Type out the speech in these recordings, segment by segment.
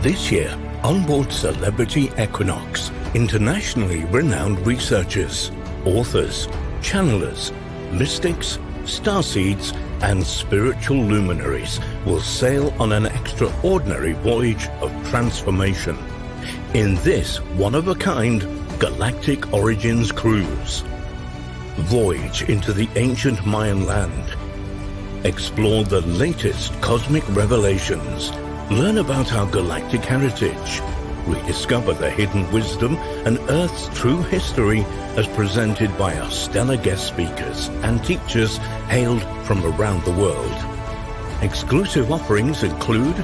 This year, on board Celebrity Equinox, internationally renowned researchers, authors, channelers, mystics, starseeds, and spiritual luminaries will sail on an extraordinary voyage of transformation in this one-of-a-kind Galactic Origins cruise. Voyage into the ancient Mayan land. Explore the latest cosmic revelations. Learn about our galactic heritage. Rediscover the hidden wisdom and Earth's true history as presented by our stellar guest speakers and teachers hailed from around the world. Exclusive offerings include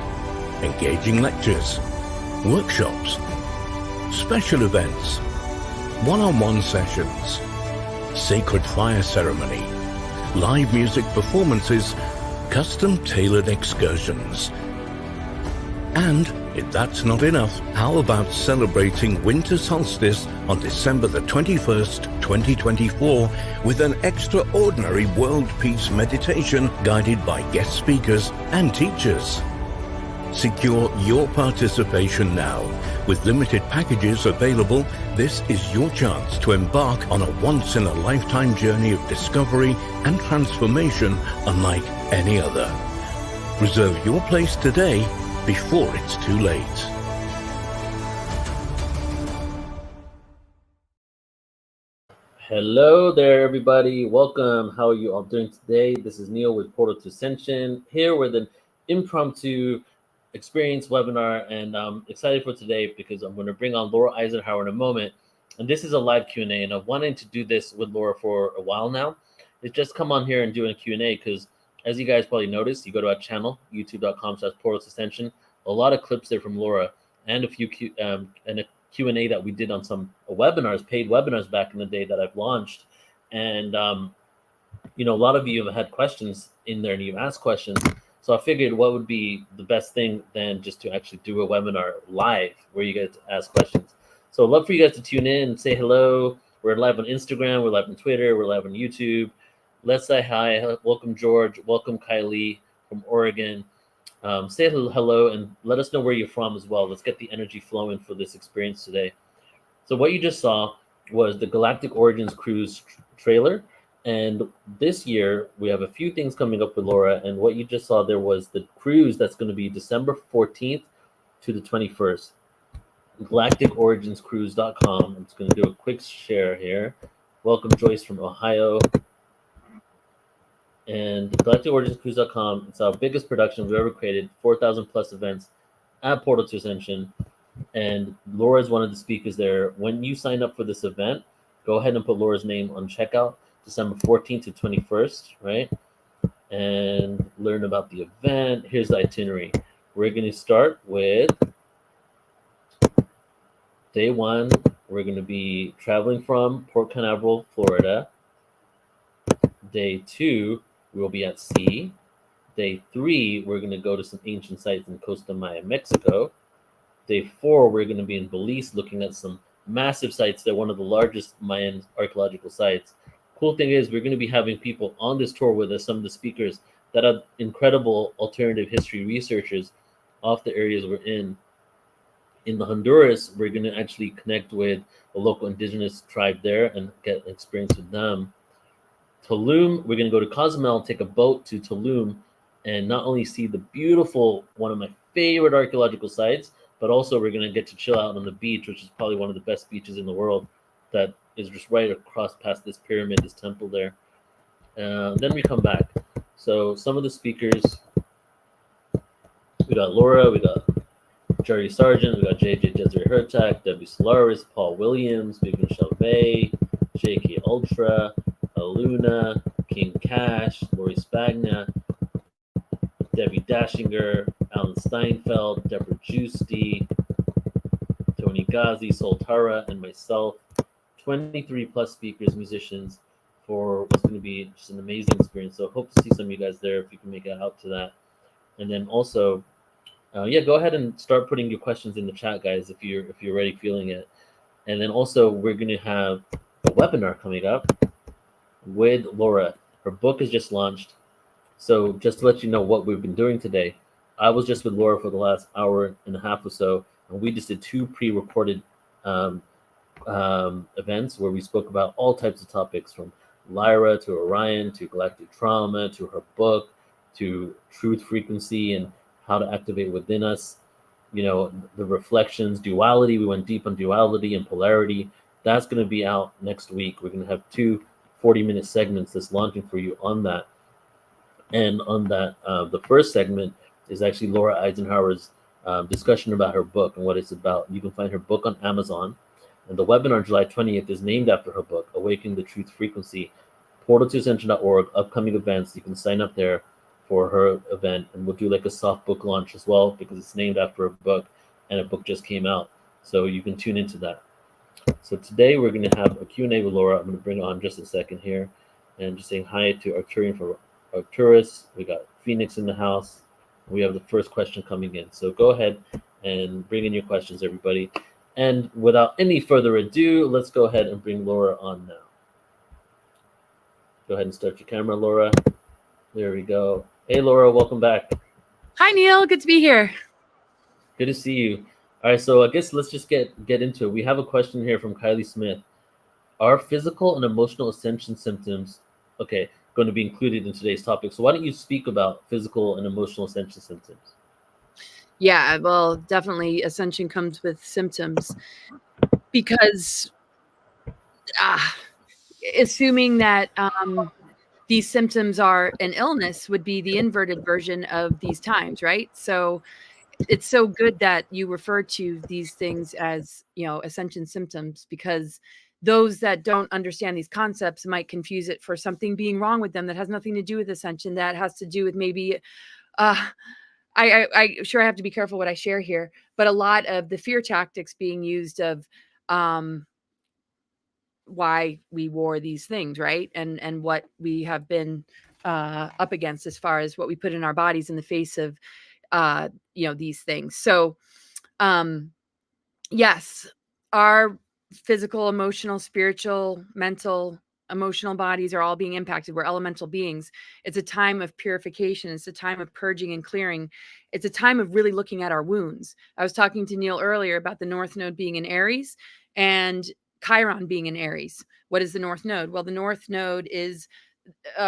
engaging lectures, workshops, special events, one-on-one sessions, sacred fire ceremony, live music performances, custom-tailored excursions. And if that's not enough, how about celebrating winter solstice on December the 21st, 2024 with an extraordinary world peace meditation guided by guest speakers and teachers? Secure your participation now. With limited packages available, this is your chance to embark on a once-in-a-lifetime journey of discovery and transformation unlike any other. Reserve your place today before it's too late. Hello there, everybody. Welcome. How are you all doing today? This is Neil with Portal to Ascension, here with an impromptu experience webinar, and I'm excited for today because I'm going to bring on Laura Eisenhower in a moment. And this is a live Q&A, and I've wanted to do this with Laura for a while now. It's just come on here and do a Q&A because, as you guys probably noticed, you go to our channel, youtube.com/portalsascension, a lot of clips there from Laura and a few and a Q&A that we did on some webinars, paid webinars back in the day that I've launched. And, a lot of you have had questions in there and you've asked questions. So I figured what would be the best thing than just to actually do a webinar live where you get to ask questions. So I'd love for you guys to tune in and say hello. We're live on Instagram, we're live on Twitter, we're live on YouTube. Let's say hi. Welcome, George. Welcome, Kylie from Oregon. Say hello and let us know where you're from as well. Let's get the energy flowing for this experience today. So what you just saw was the Galactic Origins Cruise trailer. And this year, we have a few things coming up with Laura. And what you just saw there was the cruise that's going to be December 14th to the 21st. GalacticOriginsCruise.com. I'm just going to do a quick share here. Welcome, Joyce from Ohio. And GalacticOriginsCruise.com, it's our biggest production we've ever created, 4,000 plus events at Portal to Ascension. And Laura is one of the speakers there. When you sign up for this event, go ahead and put Laura's name on checkout, December 14th to 21st, right? And learn about the event. Here's the itinerary. We're going to start with day one. We're going to be traveling from Port Canaveral, Florida. Day two, we'll be at sea. Day three, we're going to go to some ancient sites in Costa Maya, Mexico. Day four, we're going to be in Belize looking at some massive sites. They're one of the largest Mayan archaeological sites. Cool thing is we're going to be having people on this tour with us, some of the speakers that are incredible alternative history researchers off the areas we're in. In the Honduras, we're going to actually connect with a local indigenous tribe there and get experience with them. Tulum, we're going to go to Cozumel, take a boat to Tulum, and not only see the beautiful, one of my favorite archaeological sites, but also we're going to get to chill out on the beach, which is probably one of the best beaches in the world that is just right across past this pyramid, this temple there. Then we come back. So some of the speakers, we got Laura, we got Jerry Sargent, we got JJ Desiree Hertak, Debbie Solaris, Paul Williams, Vivian Chalvet, JK Ultra, Aluna, King Cash, Lori Spagna, Debbie Dashinger, Alan Steinfeld, Deborah Giusti, Tony Ghazi, Soltara, and myself. 23 plus speakers, musicians, for what's going to be just an amazing experience. So hope to see some of you guys there if you can make it out to that. And then also, go ahead and start putting your questions in the chat, guys, if you're already feeling it. And then also, we're going to have a webinar coming up with Laura. Her book is just launched. So just to let you know what we've been doing today, I was just with Laura for the last hour and a half or so, and we just did 2 pre-recorded um, events where we spoke about all types of topics, from Lyra to Orion to galactic trauma to her book to truth frequency and how to activate within us. You know, the reflections, duality. We went deep on duality and polarity. That's going to be out next week. We're going to have 2 40-minute segments that's launching for you on that. And on that, the first segment is actually Laura Eisenhower's discussion about her book and what it's about. You can find her book on Amazon. And the webinar July 20th is named after her book, Awakening the Truth Frequency. Portal2Ascension.org, upcoming events. You can sign up there for her event, and we'll do like a soft book launch as well because it's named after her book, and a book just came out. So you can tune into that. So today we're going to have a Q&A with Laura. I'm going to bring on just a second here and just saying hi to Arcturian for Arcturus. We got Phoenix in the house. We have the first question coming in. So go ahead and bring in your questions, everybody. And without any further ado, let's go ahead and bring Laura on now. Go ahead and start your camera, Laura. There we go. Hey, Laura, welcome back. Hi, Neil. Good to be here. Good to see you. All right, so I guess let's just get into it. We have a question here from Kylie Smith. Are physical and emotional ascension symptoms, going to be included in today's topic? So why don't you speak about physical and emotional ascension symptoms? Yeah, well, definitely ascension comes with symptoms because assuming that these symptoms are an illness would be the inverted version of these times, right? So it's so good that you refer to these things as, ascension symptoms, because those that don't understand these concepts might confuse it for something being wrong with them that has nothing to do with ascension, that has to do with maybe I sure I have to be careful what I share here, but a lot of the fear tactics being used of why we wore these things, right? And what we have been up against as far as what we put in our bodies in the face of these things. So yes, our physical, emotional, spiritual, mental, emotional bodies are all being impacted. We're elemental beings. It's a time of purification. It's a time of purging and clearing. It's a time of really looking at our wounds. I was talking to Neil earlier about the North Node being in Aries and Chiron being in Aries. What is the North Node? Well, the North Node is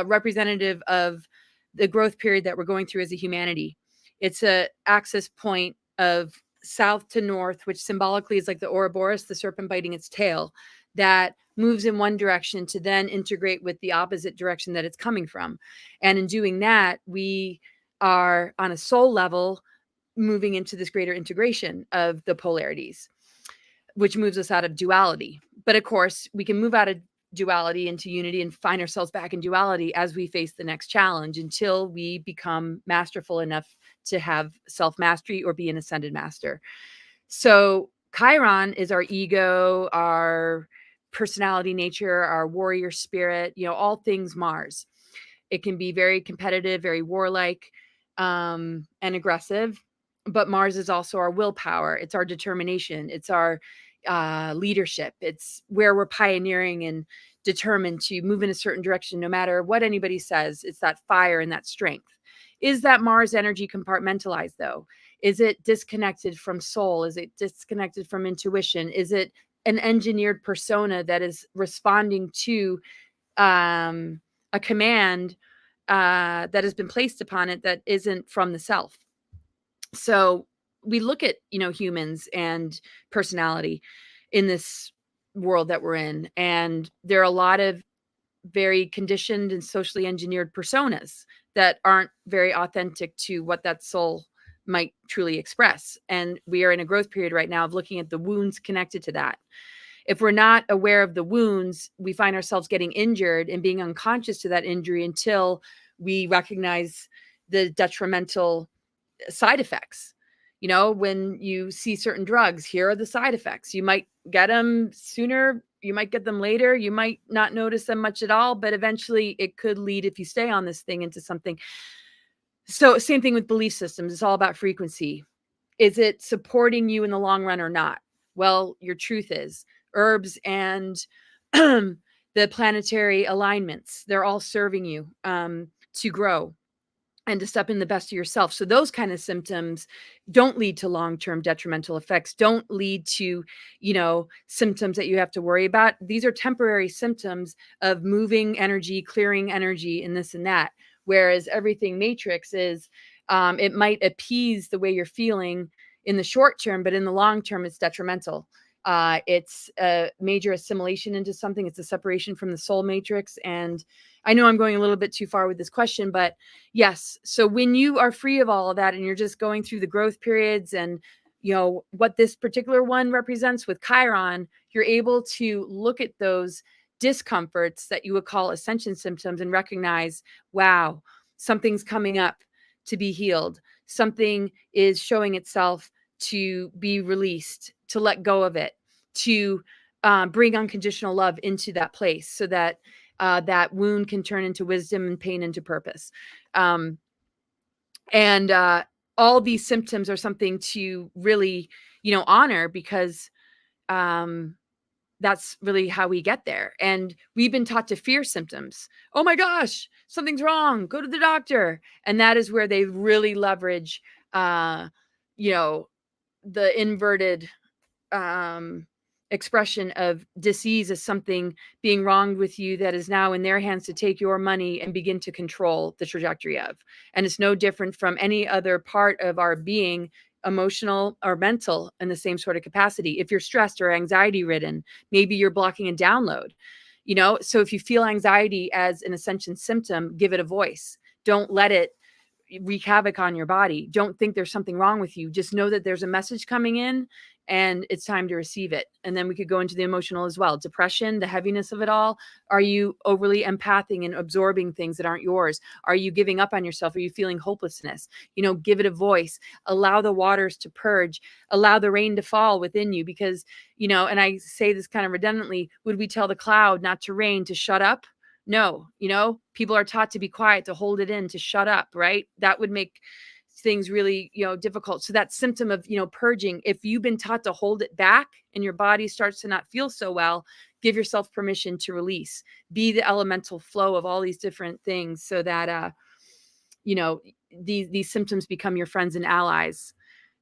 representative of the growth period that we're going through as a humanity. It's a axis point of south to north, which symbolically is like the Ouroboros, the serpent biting its tail, that moves in one direction to then integrate with the opposite direction that it's coming from. And in doing that, we are on a soul level moving into this greater integration of the polarities, which moves us out of duality. But of course, we can move out of duality into unity and find ourselves back in duality as we face the next challenge, until we become masterful enough to have self-mastery or be an ascended master. So Chiron is our ego, our personality nature, our warrior spirit, all things Mars. It can be very competitive, very warlike, and aggressive. But Mars is also our willpower. It's our determination. It's our leadership. It's where we're pioneering and determined to move in a certain direction, no matter what anybody says. It's that fire and that strength. Is that Mars energy compartmentalized, though? Is it disconnected from soul? Is it disconnected from intuition? Is it an engineered persona that is responding to a command that has been placed upon it that isn't from the self? So we look at, humans and personality in this world that we're in, and there are a lot of very conditioned and socially engineered personas that aren't very authentic to what that soul might truly express. And we are in a growth period right now of looking at the wounds connected to that. If we're not aware of the wounds, we find ourselves getting injured and being unconscious to that injury until we recognize the detrimental side effects. When you see certain drugs, here are the side effects. You might get them sooner, you might get them later, you might not notice them much at all, but eventually it could lead, if you stay on this thing, into something. So same thing with belief systems. It's all about frequency. Is it supporting you in the long run or not? Well, your truth is herbs and the planetary alignments, they're all serving you to grow. and to step in the best of yourself. So those kind of symptoms don't lead to long-term detrimental effects, don't lead to, symptoms that you have to worry about. These are temporary symptoms of moving energy, clearing energy, and this and that. Whereas everything matrix is, it might appease the way you're feeling in the short term, but in the long term, it's detrimental. It's a major assimilation into something. It's a separation from the soul matrix. And I know I'm going a little bit too far with this question, but yes. So when you are free of all of that and you're just going through the growth periods and, what this particular one represents with Chiron, you're able to look at those discomforts that you would call ascension symptoms and recognize, wow, something's coming up to be healed. Something is showing itself to be released, to let go of it, to bring unconditional love into that place so that that wound can turn into wisdom and pain into purpose. And all these symptoms are something to really, honor, because that's really how we get there. And we've been taught to fear symptoms. Oh my gosh, something's wrong. Go to the doctor. And that is where they really leverage, the inverted expression of disease as something being wronged with you that is now in their hands to take your money and begin to control the trajectory of. And it's no different from any other part of our being, emotional or mental, in the same sort of capacity. If you're stressed or anxiety ridden, maybe you're blocking a download, so if you feel anxiety as an ascension symptom, give it a voice. Don't let it wreak havoc on your body. Don't think there's something wrong with you. Just know that there's a message coming in and it's time to receive it. And then we could go into the emotional as well. Depression, the heaviness of it all. Are you overly empathing and absorbing things that aren't yours? Are you giving up on yourself? Are you feeling hopelessness? Give it a voice. Allow the waters to purge. Allow the rain to fall within you, because, and I say this kind of redundantly, would we tell the cloud not to rain, to shut up? No, people are taught to be quiet, to hold it in, to shut up, right? That would make things really, difficult. So that symptom of, purging, if you've been taught to hold it back and your body starts to not feel so well, give yourself permission to release, be the elemental flow of all these different things so that, these symptoms become your friends and allies.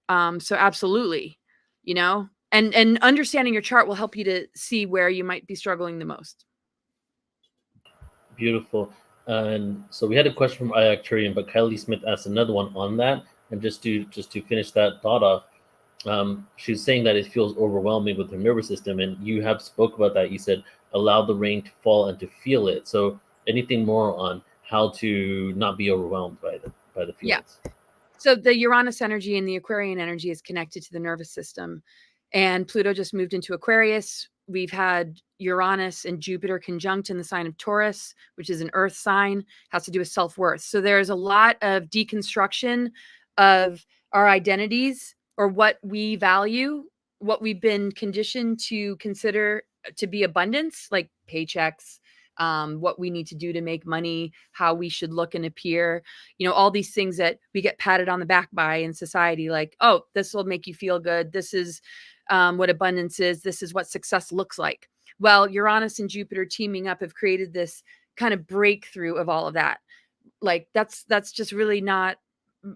So absolutely, and understanding your chart will help you to see where you might be struggling the most. Beautiful. And so we had a question from Iacturian, but Kylie Smith asked another one on that. And just to finish that thought off, she's saying that it feels overwhelming with her nervous system, and you have spoke about that. You said allow the rain to fall and to feel it. So anything more on how to not be overwhelmed by the feelings? Yeah. So the Uranus energy and the Aquarian energy is connected to the nervous system, and Pluto just moved into Aquarius. We've had Uranus and Jupiter conjunct in the sign of Taurus, which is an earth sign, has to do with self-worth. So there's a lot of deconstruction of our identities, or what we value, what we've been conditioned to consider to be abundance, like paychecks, what we need to do to make money, how we should look and appear, all these things that we get patted on the back by in society, like, oh, this will make you feel good. This is what abundance is. This is what success looks like. Well, Uranus and Jupiter teaming up have created this kind of breakthrough of all of that. Like that's just really not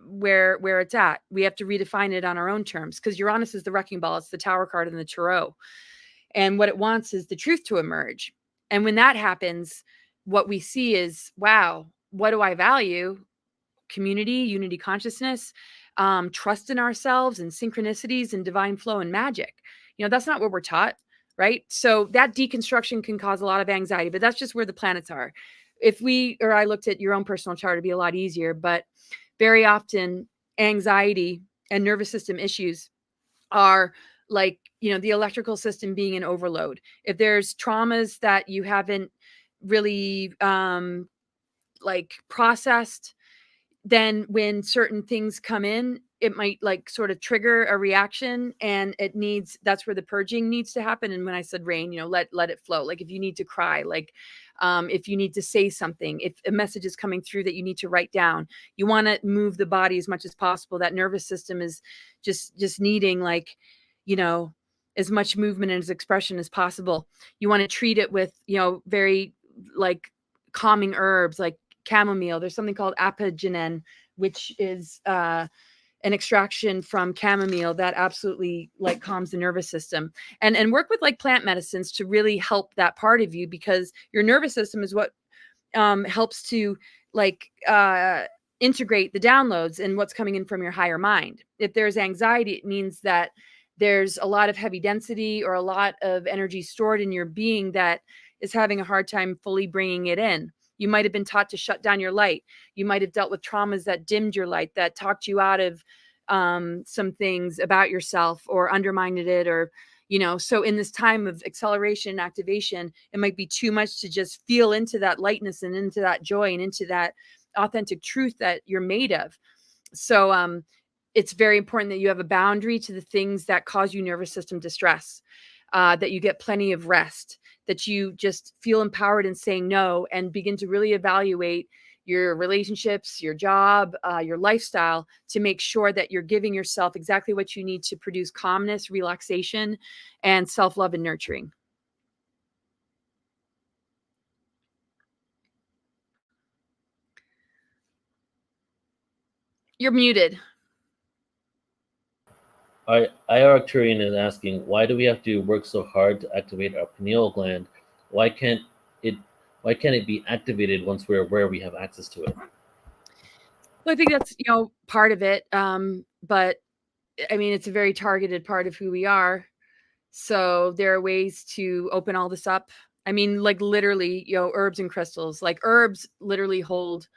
where it's at. We have to redefine it on our own terms, because Uranus is the wrecking ball. It's the Tower card in the Tarot. And what it wants is the truth to emerge. And when that happens, what we see is, wow, what do I value? Community, unity consciousness, trust in ourselves, and synchronicities and divine flow and magic. That's not what we're taught, right? So that deconstruction can cause a lot of anxiety, but that's just where the planets are. I looked at your own personal chart, it'd be a lot easier, but very often anxiety and nervous system issues are like, the electrical system being in overload. If there's traumas that you haven't really processed, then when certain things come in, it might sort of trigger a reaction, and that's where the purging needs to happen. And when I said rain, let it flow. Like if you need to cry, if you need to say something, if a message is coming through that you need to write down, you want to move the body as much as possible. That nervous system is just needing as much movement and as expression as possible. You want to treat it with, very calming herbs, like chamomile. There's something called apigenin, which is an extraction from chamomile that absolutely like calms the nervous system, and work with like plant medicines to really help that part of you, because your nervous system is what helps to like integrate the downloads and what's coming in from your higher mind. If there's anxiety, it means that there's a lot of heavy density or a lot of energy stored in your being that is having a hard time fully bringing it in. You might have been taught to shut down your light. You might have dealt with traumas that dimmed your light, that talked you out of some things about yourself or undermined it, or, you know, so in this time of acceleration and activation, it might be too much to just feel into that lightness and into that joy and into that authentic truth that you're made of. So it's very important that you have a boundary to the things that cause you nervous system distress, that you get plenty of rest, that you just feel empowered in saying no, and begin to really evaluate your relationships, your job, your lifestyle, to make sure that you're giving yourself exactly what you need to produce calmness, relaxation, and self-love and nurturing. You're muted. Arcturian is asking, why do we have to work so hard to activate our pineal gland? Why can't it be activated once we're aware we have access to it? Well, I think that's, you know, part of it. But I mean, it's a very targeted part of who we are. So there are ways to open all this up. I mean, like literally, you know, herbs and crystals, like herbs literally hold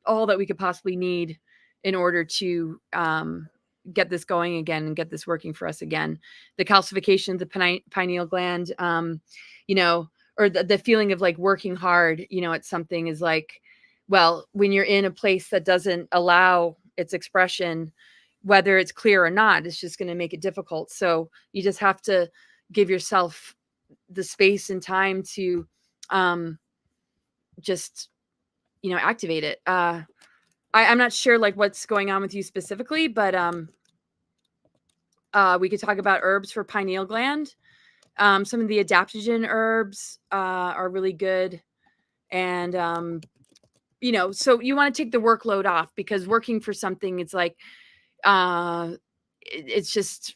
all that we could possibly need in order to get this going again and get this working for us again. The calcification of the pineal gland, you know, or the feeling of like working hard, you know, at something is like, well, when you're in a place that doesn't allow its expression, whether it's clear or not, it's just going to make it difficult. So you just have to give yourself the space and time to just, you know, activate it. I'm not sure like what's going on with you specifically, but we could talk about herbs for pineal gland. Some of the adaptogen herbs are really good. And, you know, so you want to take the workload off, because working for something, it's like, it's just,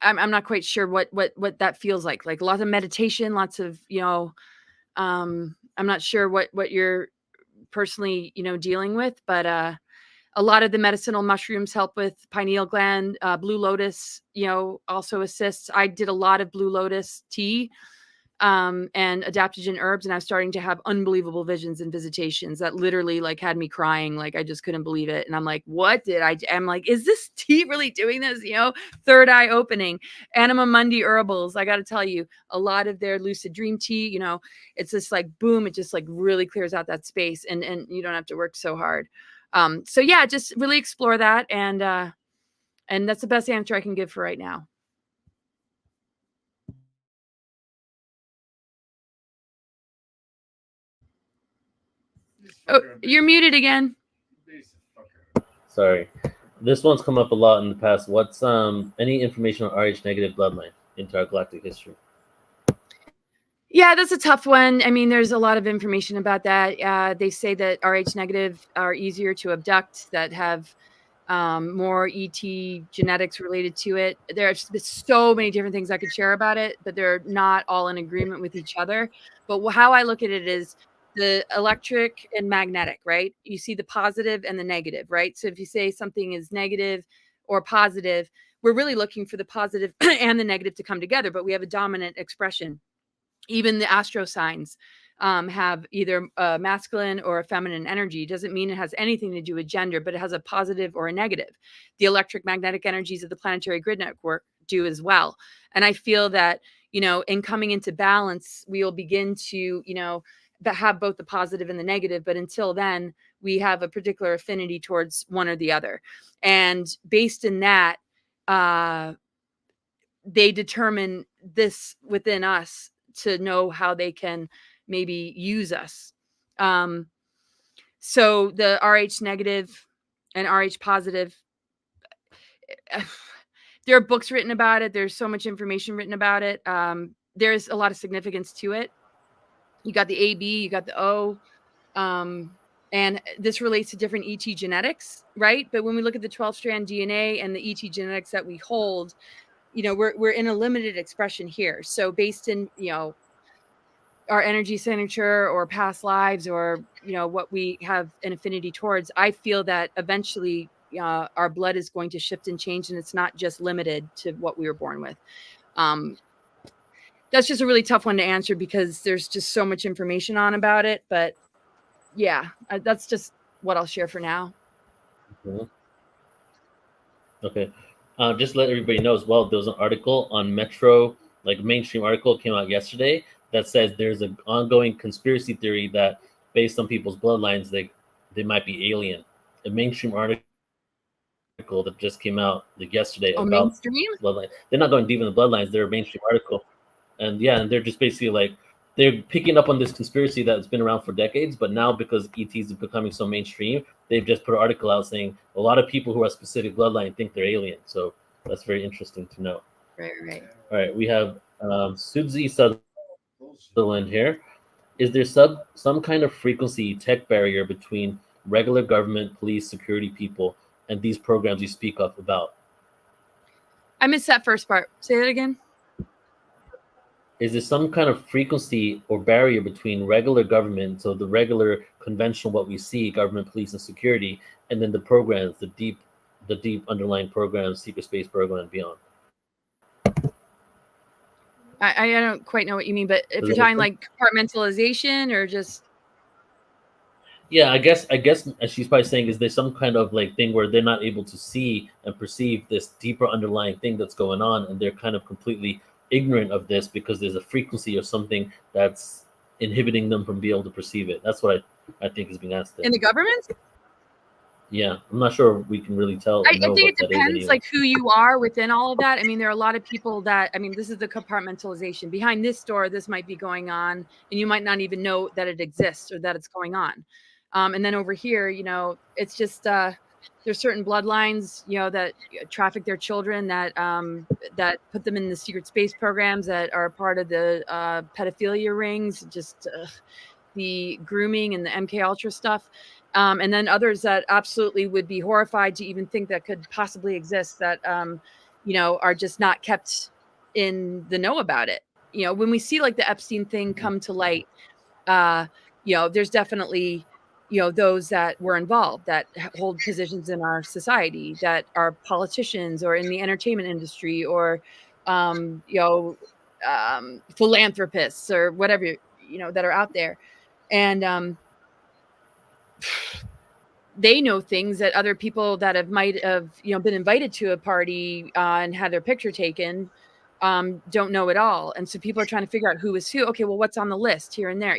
I'm not quite sure what that feels like lots of meditation, lots of, you know, I'm not sure what you're personally, you know, dealing with, but a lot of the medicinal mushrooms help with pineal gland. Blue lotus, you know, also assists. I did a lot of blue lotus tea and adaptogen herbs, and I was starting to have unbelievable visions and visitations that literally like had me crying. Like I just couldn't believe it. And I'm like, what did I'm like, is this tea really doing this? You know, third eye opening. Anima Mundi herbals, I got to tell you, a lot of their lucid dream tea, you know, it's just like, boom, it just like really clears out that space, and you don't have to work so hard. So yeah, just really explore that. And that's the best answer I can give for right now. Oh, you're muted again. Sorry. This one's come up a lot in the past. What's any information on RH negative bloodline into our galactic history? Yeah, that's a tough one. I mean, there's a lot of information about that. They say that RH negative are easier to abduct, that have more ET genetics related to it. There's so many different things I could share about it, but they're not all in agreement with each other. But how I look at it is the electric and magnetic, right? You see the positive and the negative, right? So if you say something is negative or positive, we're really looking for the positive and the negative to come together, but we have a dominant expression. Even the astro signs have either a masculine or a feminine energy. Doesn't mean it has anything to do with gender, but it has a positive or a negative. The electric magnetic energies of the planetary grid network do as well. And I feel that, you know, in coming into balance, we will begin to, you know, have both the positive and the negative. But until then, we have a particular affinity towards one or the other. And based in that, they determine this within us to know how they can maybe use us. So the RH negative and RH positive, there are books written about it. There's so much information written about it. There's a lot of significance to it. You got the AB, you got the O. And this relates to different ET genetics, right? But when we look at the 12-strand DNA and the ET genetics that we hold, we're in a limited expression here. So based in, our energy signature or past lives or, what we have an affinity towards, I feel that eventually our blood is going to shift and change, and it's not just limited to what we were born with. That's just a really tough one to answer because there's just so much information about it. But yeah, that's just what I'll share for now. Okay. Just let everybody know as well, there was an article on Metro, like mainstream article came out yesterday that says there's an ongoing conspiracy theory that based on people's bloodlines, they might be alien. A mainstream article that just came out like yesterday about mainstream bloodlines. They're not going deep in the bloodlines. They're a mainstream article. And yeah, and they're just basically like, they're picking up on this conspiracy that's been around for decades, but now because ETs are becoming so mainstream, they've just put an article out saying a lot of people who are specific bloodline think they're alien. So that's very interesting to know. Right. All right, we have Suzy Sutherland here. Is there some kind of frequency tech barrier between regular government, police, security people, and these programs you speak of about? I missed that first part. Say that again. Is there some kind of frequency or barrier between regular government, so the regular conventional what we see, government, police, and security, and then the programs, the deep underlying programs, secret space program and beyond? I don't quite know what you mean, but if you're talking like compartmentalization or just... Yeah, I guess she's probably saying, is there some kind of like thing where they're not able to see and perceive this deeper underlying thing that's going on, and they're kind of completely ignorant of this because there's a frequency or something that's inhibiting them from being able to perceive it. That's what I think is being asked there. In the government? Yeah, I'm not sure we can really tell. I think it depends like who you are within all of that. I mean, there are a lot of people that, this is the compartmentalization. Behind this door, this might be going on, and you might not even know that it exists or that it's going on. And then over here, it's just there's certain bloodlines, that traffic their children, that put them in the secret space programs, that are part of the pedophilia rings, just the grooming and the MK Ultra stuff. And then others that absolutely would be horrified to even think that could possibly exist, that, are just not kept in the know about it. When we see like the Epstein thing come to light, there's definitely, those that were involved, that hold positions in our society, that are politicians or in the entertainment industry or, philanthropists or whatever, that are out there. And they know things that other people that might have, been invited to a party and had their picture taken don't know at all. And so people are trying to figure out who is who. Okay, well, what's on the list here and there,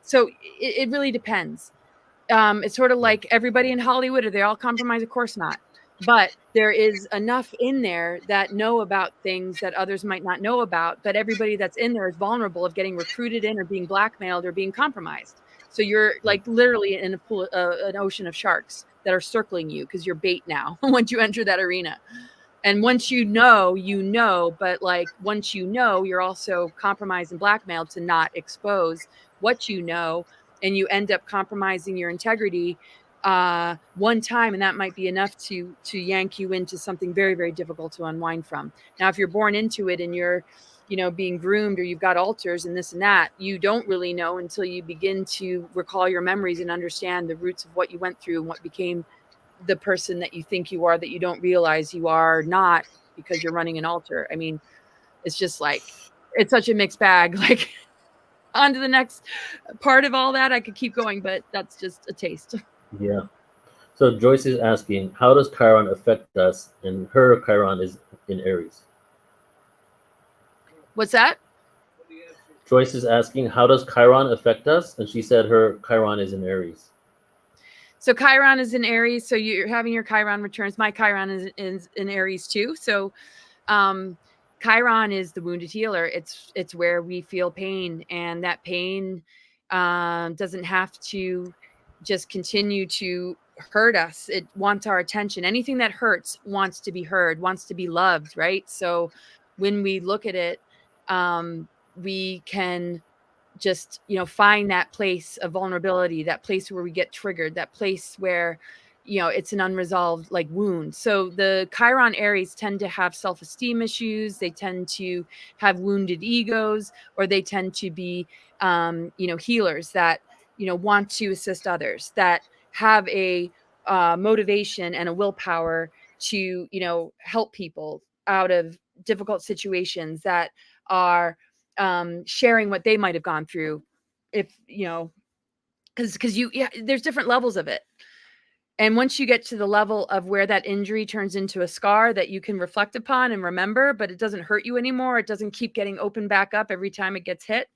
So it really depends. It's sort of like everybody in Hollywood, are they all compromised? Of course not. But there is enough in there that know about things that others might not know about. But everybody that's in there is vulnerable of getting recruited in or being blackmailed or being compromised. So you're like literally in a pool, an ocean of sharks that are circling you because you're bait now once you enter that arena. And once you know, but like once you're also compromised and blackmailed to not expose what you know, and you end up compromising your integrity one time, and that might be enough to yank you into something very, very difficult to unwind from. Now, if you're born into it and you're, being groomed or you've got altars and this and that, you don't really know until you begin to recall your memories and understand the roots of what you went through and what became the person that you think you are, that you don't realize you are not because you're running an altar. I mean, it's just like, it's such a mixed bag. Like, on to the next part of all that. I could keep going, but that's just a taste. Yeah. So Joyce is asking, how does Chiron affect us? And her Chiron is in Aries. What's that? Joyce is asking, how does Chiron affect us? And she said her Chiron is in Aries. So Chiron is in Aries. So you're having your Chiron returns. My Chiron is in Aries too. So Chiron is the wounded healer. It's where we feel pain, and that pain doesn't have to just continue to hurt us. It wants our attention. Anything that hurts wants to be heard, wants to be loved, right? So when we look at it, we can just, find that place of vulnerability, that place where we get triggered, that place where, it's an unresolved like wound. So the Chiron Aries tend to have self-esteem issues. They tend to have wounded egos, or they tend to be, healers that, want to assist others, that have a motivation and a willpower to, help people out of difficult situations, that are sharing what they might have gone through. If, because there's different levels of it. And once you get to the level of where that injury turns into a scar that you can reflect upon and remember, but it doesn't hurt you anymore, it doesn't keep getting opened back up every time it gets hit,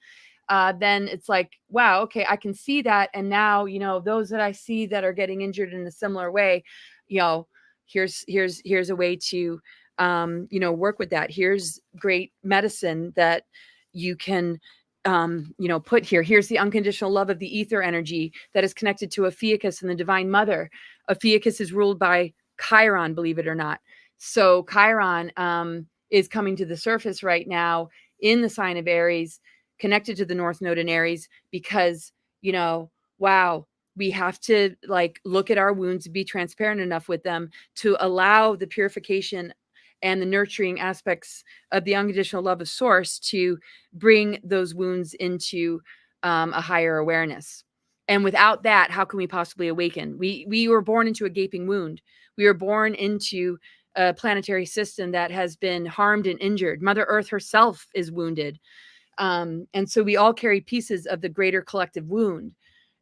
then it's like, wow, okay, I can see that. And now, those that I see that are getting injured in a similar way, here's a way to, work with that. Here's great medicine that you can, put here. Here's the unconditional love of the ether energy that is connected to Ophiuchus and the Divine Mother. Ophiuchus is ruled by Chiron, believe it or not. So Chiron is coming to the surface right now in the sign of Aries, connected to the North Node in Aries, because, wow, we have to like look at our wounds, be transparent enough with them to allow the purification and the nurturing aspects of the unconditional love of source to bring those wounds into a higher awareness. And without that, how can we possibly awaken? We were born into a gaping wound. We were born into a planetary system that has been harmed and injured. Mother Earth herself is wounded. And so we all carry pieces of the greater collective wound.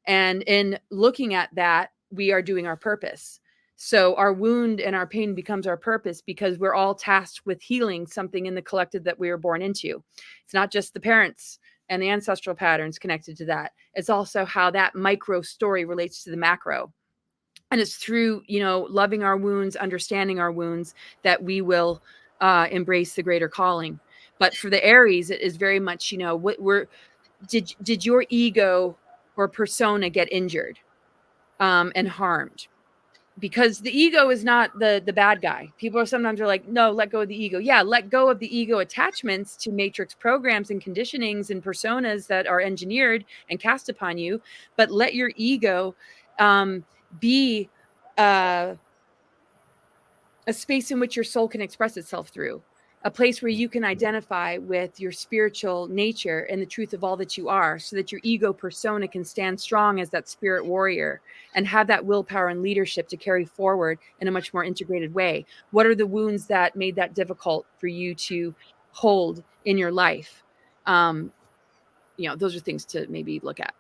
And in looking at that, we are doing our purpose. So our wound and our pain becomes our purpose, because we're all tasked with healing something in the collective that we were born into. It's not just the parents and the ancestral patterns connected to that. It's also how that micro story relates to the macro. And it's through, loving our wounds, understanding our wounds, that we will embrace the greater calling. But for the Aries, it is very much, did your ego or persona get injured and harmed? Because the ego is not the bad guy. People are sometimes like, no, let go of the ego. Yeah, let go of the ego attachments to matrix programs and conditionings and personas that are engineered and cast upon you. But let your ego be a space in which your soul can express itself through. A place where you can identify with your spiritual nature and the truth of all that you are, so that your ego persona can stand strong as that spirit warrior and have that willpower and leadership to carry forward in a much more integrated way. What are the wounds that made that difficult for you to hold in your life? Those are things to maybe look at.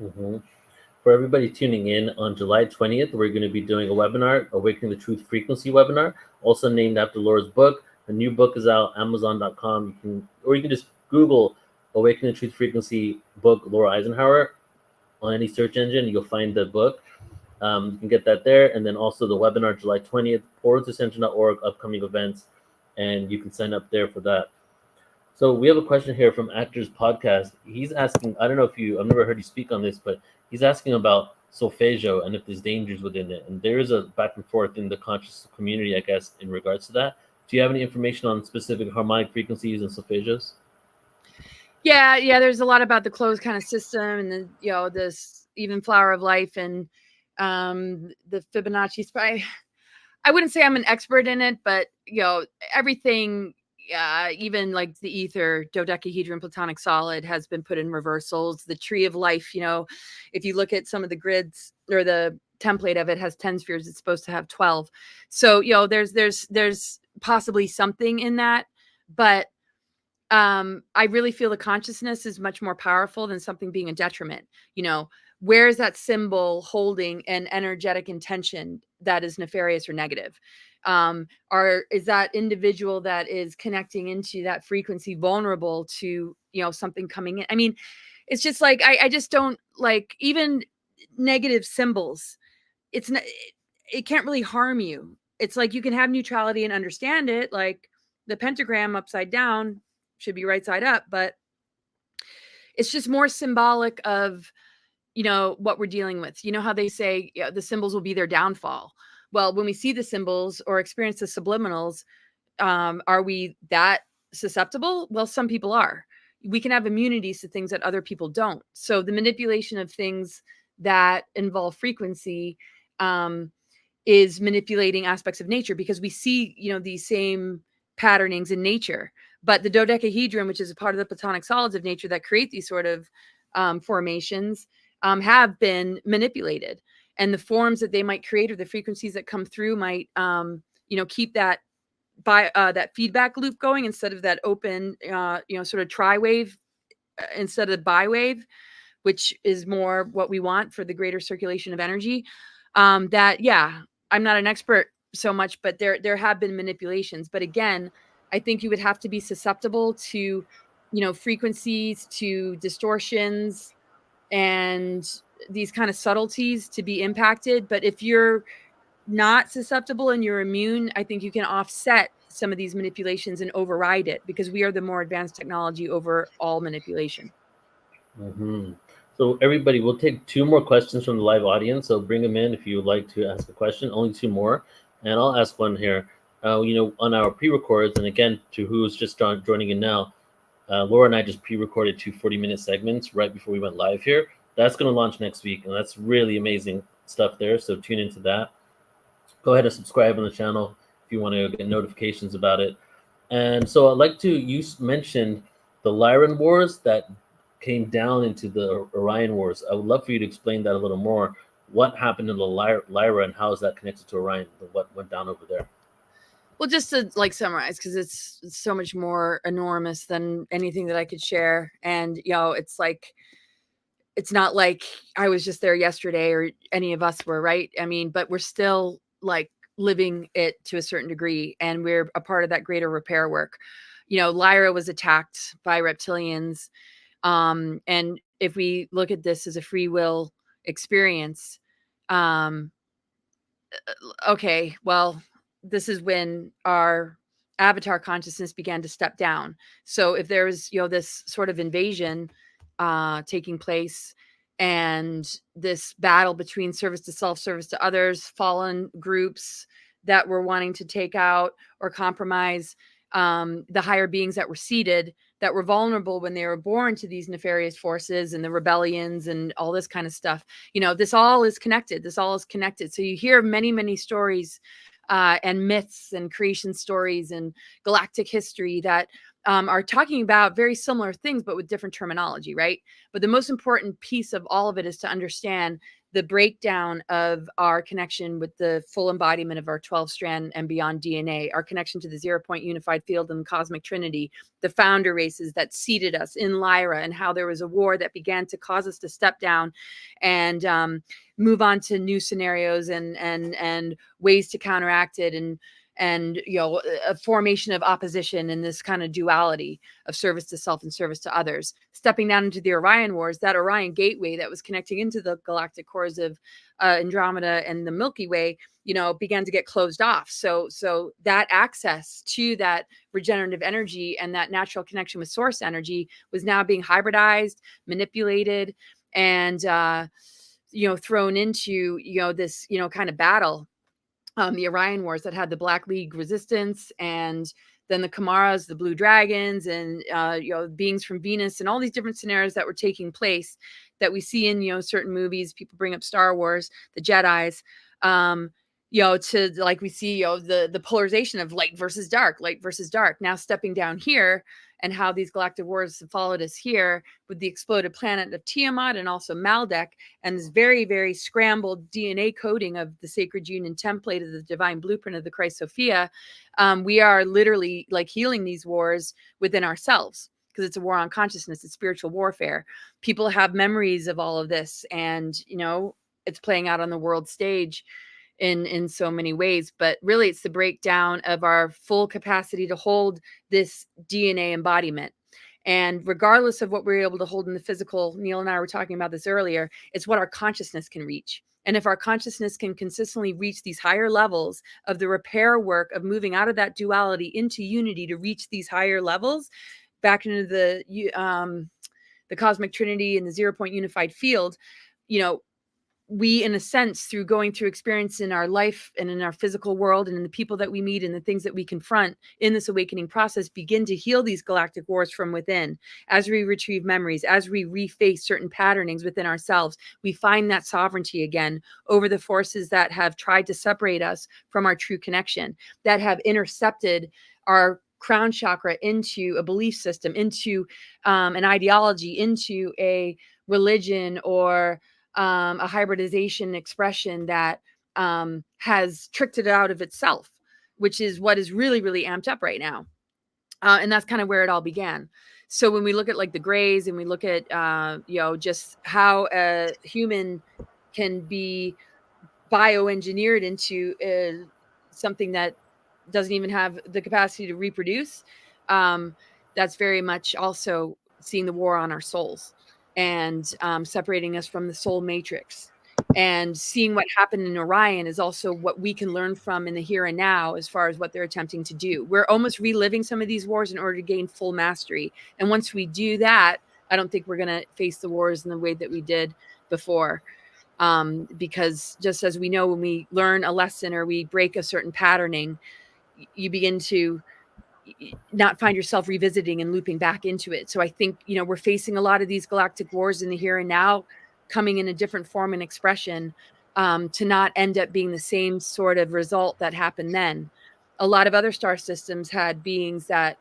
Mm-hmm. For everybody tuning in, on July 20th, we're going to be doing a webinar, Awakening the Truth Frequency webinar, also named after Laura's book. The new book is out, Amazon.com. You can just Google Awakening the Truth Frequency book, Laura Eisenhower, on any search engine. You'll find the book. You can get that there. And then also the webinar, July 20th, portaltoascension.org, upcoming events, and you can sign up there for that. So we have a question here from Actors Podcast. He's asking, I don't know if I've never heard you speak on this, but he's asking about solfeggio and if there's dangers within it. And there is a back and forth in the conscious community, I guess, in regards to that. Do you have any information on specific harmonic frequencies and solfeggios? Yeah. There's a lot about the closed kind of system, and this even flower of life, and the Fibonacci. I wouldn't say I'm an expert in it, but everything, even like the ether, dodecahedron, platonic solid, has been put in reversals. The tree of life, if you look at some of the grids, or the template of it has 10 spheres, it's supposed to have 12. So there's possibly something in that, but I really feel the consciousness is much more powerful than something being a detriment. Where is that symbol holding an energetic intention that is nefarious or negative? Or is that individual that is connecting into that frequency vulnerable to, something coming in? I mean, it's just like, I just don't like even negative symbols. It can't really harm you. It's like, you can have neutrality and understand it. Like the pentagram upside down should be right side up, but it's just more symbolic of, what we're dealing with. How they say the symbols will be their downfall. Well, when we see the symbols or experience the subliminals, are we that susceptible? Well, some people are. we can have immunities to things that other people don't. So the manipulation of things that involve frequency is manipulating aspects of nature, because we see, these same patternings in nature. But the dodecahedron, which is a part of the platonic solids of nature that create these sort of formations, have been manipulated. And the forms that they might create, or the frequencies that come through, might, keep that that feedback loop going, instead of that open, sort of tri-wave, instead of bi-wave, which is more what we want for the greater circulation of energy. I'm not an expert so much, but there have been manipulations. But again, I think you would have to be susceptible to, frequencies, to distortions, and these kind of subtleties to be impacted. But if you're not susceptible and you're immune, I think you can offset some of these manipulations and override it, because we are the more advanced technology over all manipulation. Mm-hmm. So everybody, we'll take 2 more questions from the live audience. So bring them in if you would like to ask a question. Only 2 more, and I'll ask one here. On our pre-records, and again, to who's just joining in now, Laura and I just pre-recorded 2 40-minute segments right before we went live here. That's going to launch next week, and that's really amazing stuff there. So tune into that. Go ahead and subscribe on the channel if you want to get notifications about it. And so I'd like to, you mentioned the Lyran Wars that came down into the Orion Wars. I would love for you to explain that a little more. What happened in the Lyra, and how is that connected to Orion? What went down over there? Well, just to summarize, because it's so much more enormous than anything that I could share. And, it's not like I was just there yesterday, or any of us were, right? I mean, but we're still living it to a certain degree, and we're a part of that greater repair work. Lyra was attacked by reptilians. And if we look at this as a free will experience, okay, well, this is when our avatar consciousness began to step down. So if there was, this sort of invasion taking place, and this battle between service to self, service to others, fallen groups that were wanting to take out or compromise the higher beings that were seated, that were vulnerable when they were born to these nefarious forces and the rebellions and all this kind of stuff. This all is connected. So you hear many, many stories and myths and creation stories and galactic history that are talking about very similar things, but with different terminology, right? But the most important piece of all of it is to understand the breakdown of our connection with the full embodiment of our 12-strand and beyond DNA, our connection to the 0-point unified field and the cosmic trinity, the founder races that seeded us in Lyra, and how there was a war that began to cause us to step down and move on to new scenarios and ways to counteract it, and a formation of opposition in this kind of duality of service to self and service to others. Stepping down into the Orion Wars, that Orion gateway that was connecting into the galactic cores of Andromeda and the Milky Way, began to get closed off. So that access to that regenerative energy and that natural connection with source energy was now being hybridized, manipulated, and thrown into this kind of battle. The Orion Wars that had the Black League resistance, and then the Kamaras, the Blue Dragons, and beings from Venus, and all these different scenarios that were taking place that we see in certain movies. People bring up Star Wars, the Jedis, to we see the polarization of light versus dark. Now stepping down here, and how these galactic wars have followed us here with the exploded planet of Tiamat, and also Maldek, and this very, very scrambled DNA coding of the sacred union template of the divine blueprint of the Christ Sophia. We are literally healing these wars within ourselves, because it's a war on consciousness. It's spiritual warfare. People have memories of all of this, and it's playing out on the world stage in so many ways. But really, it's the breakdown of our full capacity to hold this DNA embodiment. And regardless of what we're able to hold in the physical, Neil and I were talking about this earlier, it's what our consciousness can reach. And if our consciousness can consistently reach these higher levels of the repair work of moving out of that duality into unity to reach these higher levels back into the cosmic trinity and the 0-point unified field, we, in a sense, through going through experience in our life and in our physical world and in the people that we meet and the things that we confront in this awakening process, begin to heal these galactic wars from within. As we retrieve memories, as we reface certain patternings within ourselves, we find that sovereignty again over the forces that have tried to separate us from our true connection, that have intercepted our crown chakra into a belief system, into an ideology, into a religion, or a hybridization expression that has tricked it out of itself, which is what is really, really amped up right now. And that's kind of where it all began. So when we look at like the grays and we look at, just how a human can be bioengineered into something that doesn't even have the capacity to reproduce, that's very much also seeing the war on our souls and separating us from the soul matrix. And seeing what happened in Orion is also what we can learn from in the here and now as far as what they're attempting to do. We're almost reliving some of these wars in order to gain full mastery. And once we do that, I don't think we're going to face the wars in the way that we did before. Because just as we know, when we learn a lesson or we break a certain patterning, you begin to not find yourself revisiting and looping back into it. So I think, we're facing a lot of these galactic wars in the here and now, coming in a different form and expression, to not end up being the same sort of result that happened then. A lot of other star systems had beings that,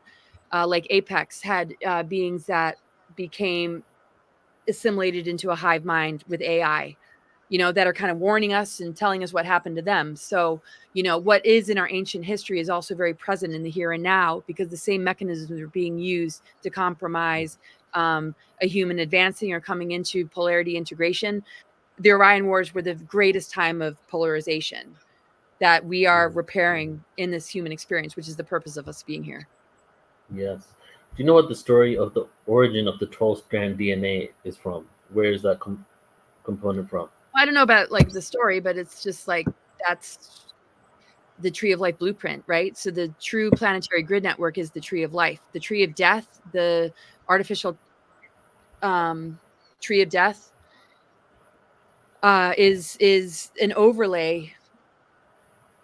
like Apex, had beings that became assimilated into a hive mind with AI, that are kind of warning us and telling us what happened to them. So, what is in our ancient history is also very present in the here and now, because the same mechanisms are being used to compromise a human advancing or coming into polarity integration. The Orion Wars were the greatest time of polarization that we are repairing in this human experience, which is the purpose of us being here. Yes. Do you know what the story of the origin of the 12-strand DNA is from? Where is that component from? I don't know about like the story, but it's just like that's the tree of life blueprint, right? So the true planetary grid network is the tree of life. The tree of death, the artificial tree of death, is an overlay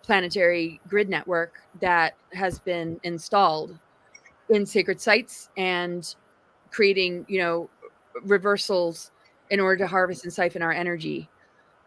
planetary grid network that has been installed in sacred sites and creating, reversals in order to harvest and siphon our energy.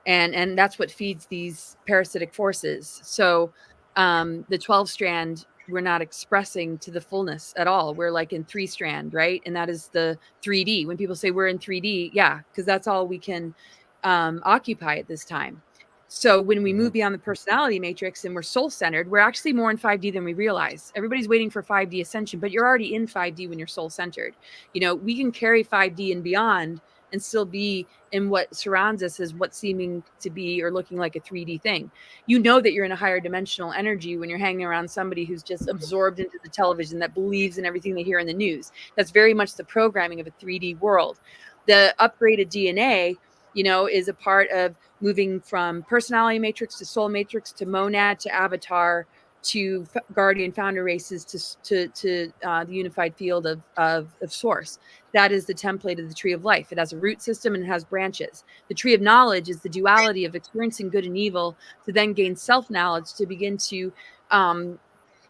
And that's what feeds these parasitic forces. So the 12-strand, we're not expressing to the fullness at all. We're like in 3-strand, right? And that is the 3D. When people say we're in 3D, yeah, because that's all we can occupy at this time. So when we move beyond the personality matrix and we're soul-centered, we're actually more in 5D than we realize. Everybody's waiting for 5D ascension, but you're already in 5D when you're soul-centered. We can carry 5D and beyond and still be in what surrounds us as what's seeming to be or looking like a 3D thing. That you're in a higher dimensional energy when you're hanging around somebody who's just absorbed into the television, that believes in everything they hear in the news. That's very much the programming of a 3D world. The upgraded DNA, is a part of moving from personality matrix to soul matrix to monad to avatar to guardian founder races to the unified field of source. That is the template of the tree of life. It has a root system and it has branches. The tree of knowledge is the duality of experiencing good and evil to then gain self-knowledge to begin to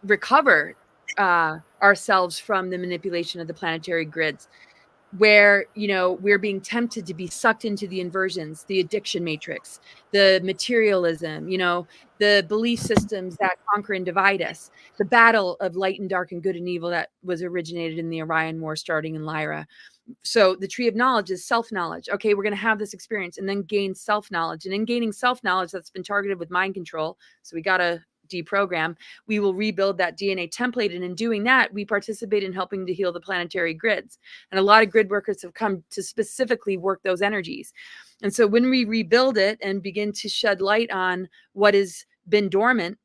recover ourselves from the manipulation of the planetary grids, where we're being tempted to be sucked into the inversions, the addiction matrix, the materialism, the belief systems that conquer and divide us, the battle of light and dark and good and evil that was originated in the Orion War starting in Lyra. So the tree of knowledge is self-knowledge. Okay, we're going to have this experience and then gain self-knowledge. And in gaining self-knowledge that's been targeted with mind control, so we got to deprogram, we will rebuild that DNA template. And in doing that, we participate in helping to heal the planetary grids. And a lot of grid workers have come to specifically work those energies. And so when we rebuild it and begin to shed light on what has been dormant,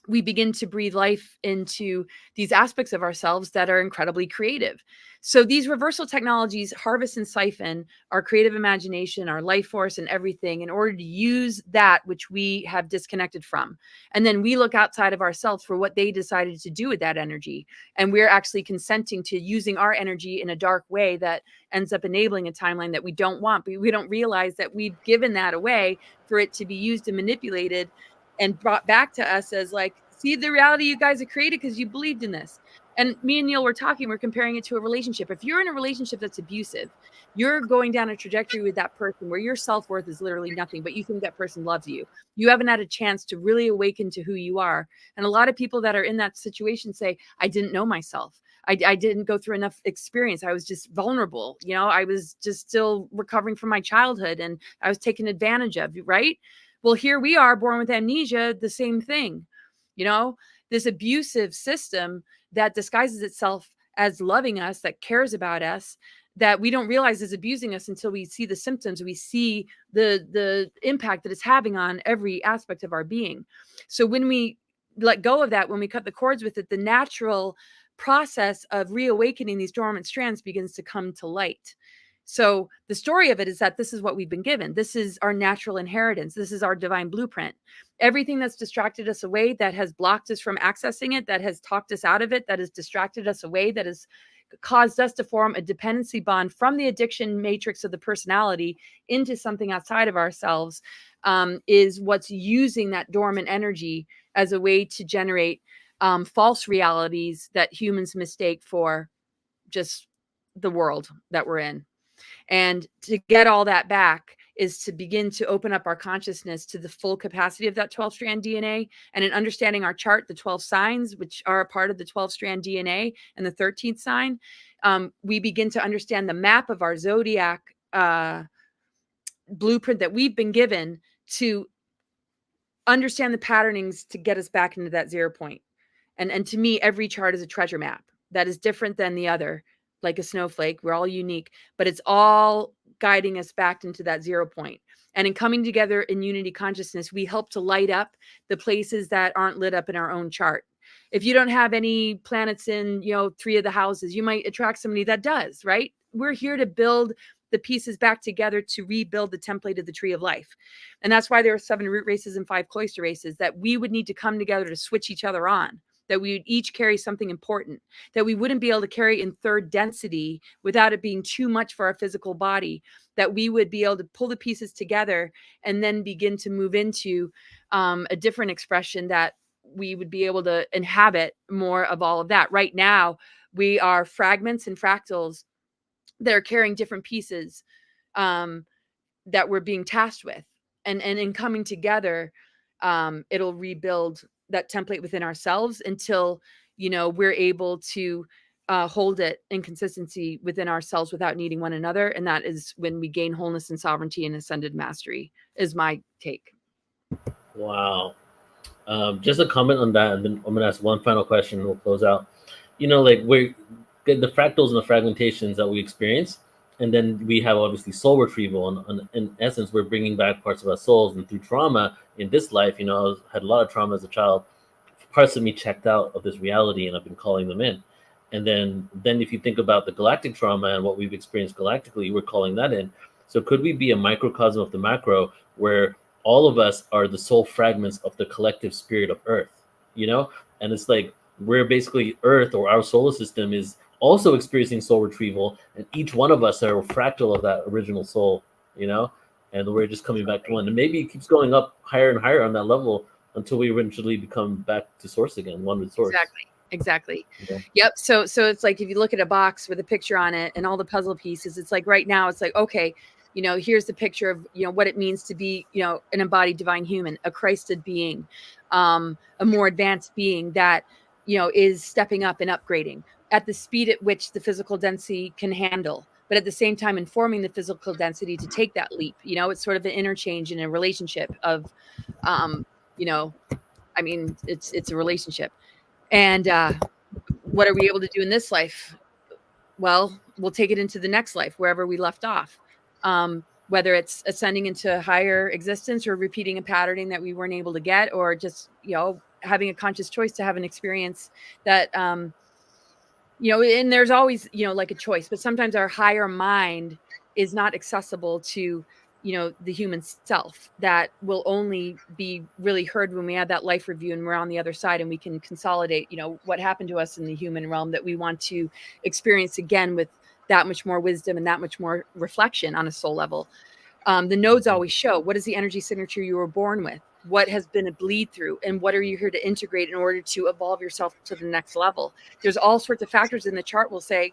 we begin to breathe life into these aspects of ourselves that are incredibly creative. So these reversal technologies harvest and siphon our creative imagination, our life force, and everything in order to use that which we have disconnected from. And then we look outside of ourselves for what they decided to do with that energy. And we're actually consenting to using our energy in a dark way that ends up enabling a timeline that we don't want. But we don't realize that we've given that away for it to be used and manipulated and brought back to us as like, see the reality you guys have created because you believed in this. And me and Neil were talking, we're comparing it to a relationship. If you're in a relationship that's abusive, you're going down a trajectory with that person where your self-worth is literally nothing, but you think that person loves you. You haven't had a chance to really awaken to who you are. And a lot of people that are in that situation say, I didn't know myself. I didn't go through enough experience. I was just vulnerable. You know, I was just still recovering from my childhood and I was taken advantage of, right? Well, here we are born with amnesia, the same thing, you know, this abusive system that disguises itself as loving us, that cares about us, that we don't realize is abusing us until we see the symptoms. We see the impact that it's having on every aspect of our being. So when we let go of that, when we cut the cords with it, the natural process of reawakening these dormant strands begins to come to light. So the story of it is that this is what we've been given. This is our natural inheritance. This is our divine blueprint. Everything that's distracted us away, that has blocked us from accessing it, that has talked us out of it, that has distracted us away, that has caused us to form a dependency bond from the addiction matrix of the personality into something outside of ourselves, is what's using that dormant energy as a way to generate false realities that humans mistake for just the world that we're in. And to get all that back is to begin to open up our consciousness to the full capacity of that 12-strand DNA. And in understanding our chart, the 12 signs, which are a part of the 12-strand DNA, and the 13th sign, we begin to understand the map of our zodiac blueprint that we've been given to understand the patternings to get us back into that 0 point. And to me, every chart is a treasure map that is different than the other, like a snowflake. We're all unique, but it's all guiding us back into that 0 point. And in coming together in unity consciousness, we help to light up the places that aren't lit up in our own chart. If you don't have any planets in, 3 of the houses, you might attract somebody that does, right? We're here to build the pieces back together to rebuild the template of the tree of life. And that's why there are 7 root races and 5 cloister races, that we would need to come together to switch each other on, that we would each carry something important, that we wouldn't be able to carry in 3rd density without it being too much for our physical body, that we would be able to pull the pieces together and then begin to move into a different expression, that we would be able to inhabit more of all of that. Right now, we are fragments and fractals that are carrying different pieces that we're being tasked with. And in coming together, it'll rebuild that template within ourselves until, we're able to hold it in consistency within ourselves without needing one another. And that is when we gain wholeness and sovereignty and ascended mastery, is my take. Wow. Just a comment on that, and then I'm going to ask one final question and we'll close out. We're the fractals and the fragmentations that we experience, and then we have obviously soul retrieval, and in essence we're bringing back parts of our souls. And through trauma in this life, I had a lot of trauma as a child. Parts of me checked out of this reality, and I've been calling them in. And then if you think about the galactic trauma and what we've experienced galactically, we're calling that in. So could we be a microcosm of the macro, where all of us are the soul fragments of the collective spirit of Earth? And it's like we're basically Earth, or our solar system is also experiencing soul retrieval, and each one of us are a fractal of that original soul, and we're just coming back to one. And maybe it keeps going up higher and higher on that level until we eventually become back to source again, one with source. Exactly. Okay. Yep. So it's like, if you look at a box with a picture on it and all the puzzle pieces, it's like right now, it's like, okay, here's the picture of, what it means to be, an embodied divine human, a Christed being, a more advanced being that, is stepping up and upgrading at the speed at which the physical density can handle, but at the same time informing the physical density to take that leap. It's sort of an interchange in a relationship of, it's a relationship. And what are we able to do in this life? Well, we'll take it into the next life, wherever we left off. whether it's ascending into higher existence or repeating a patterning that we weren't able to get, or just, having a conscious choice to have an experience that, and there's always, like a choice, but sometimes our higher mind is not accessible to, the human self. That will only be really heard when we have that life review and we're on the other side and we can consolidate, what happened to us in the human realm that we want to experience again with that much more wisdom and that much more reflection on a soul level. The nodes always show what is the energy signature you were born with, what has been a bleed through, and what are you here to integrate in order to evolve yourself to the next level. There's all sorts of factors in the chart will say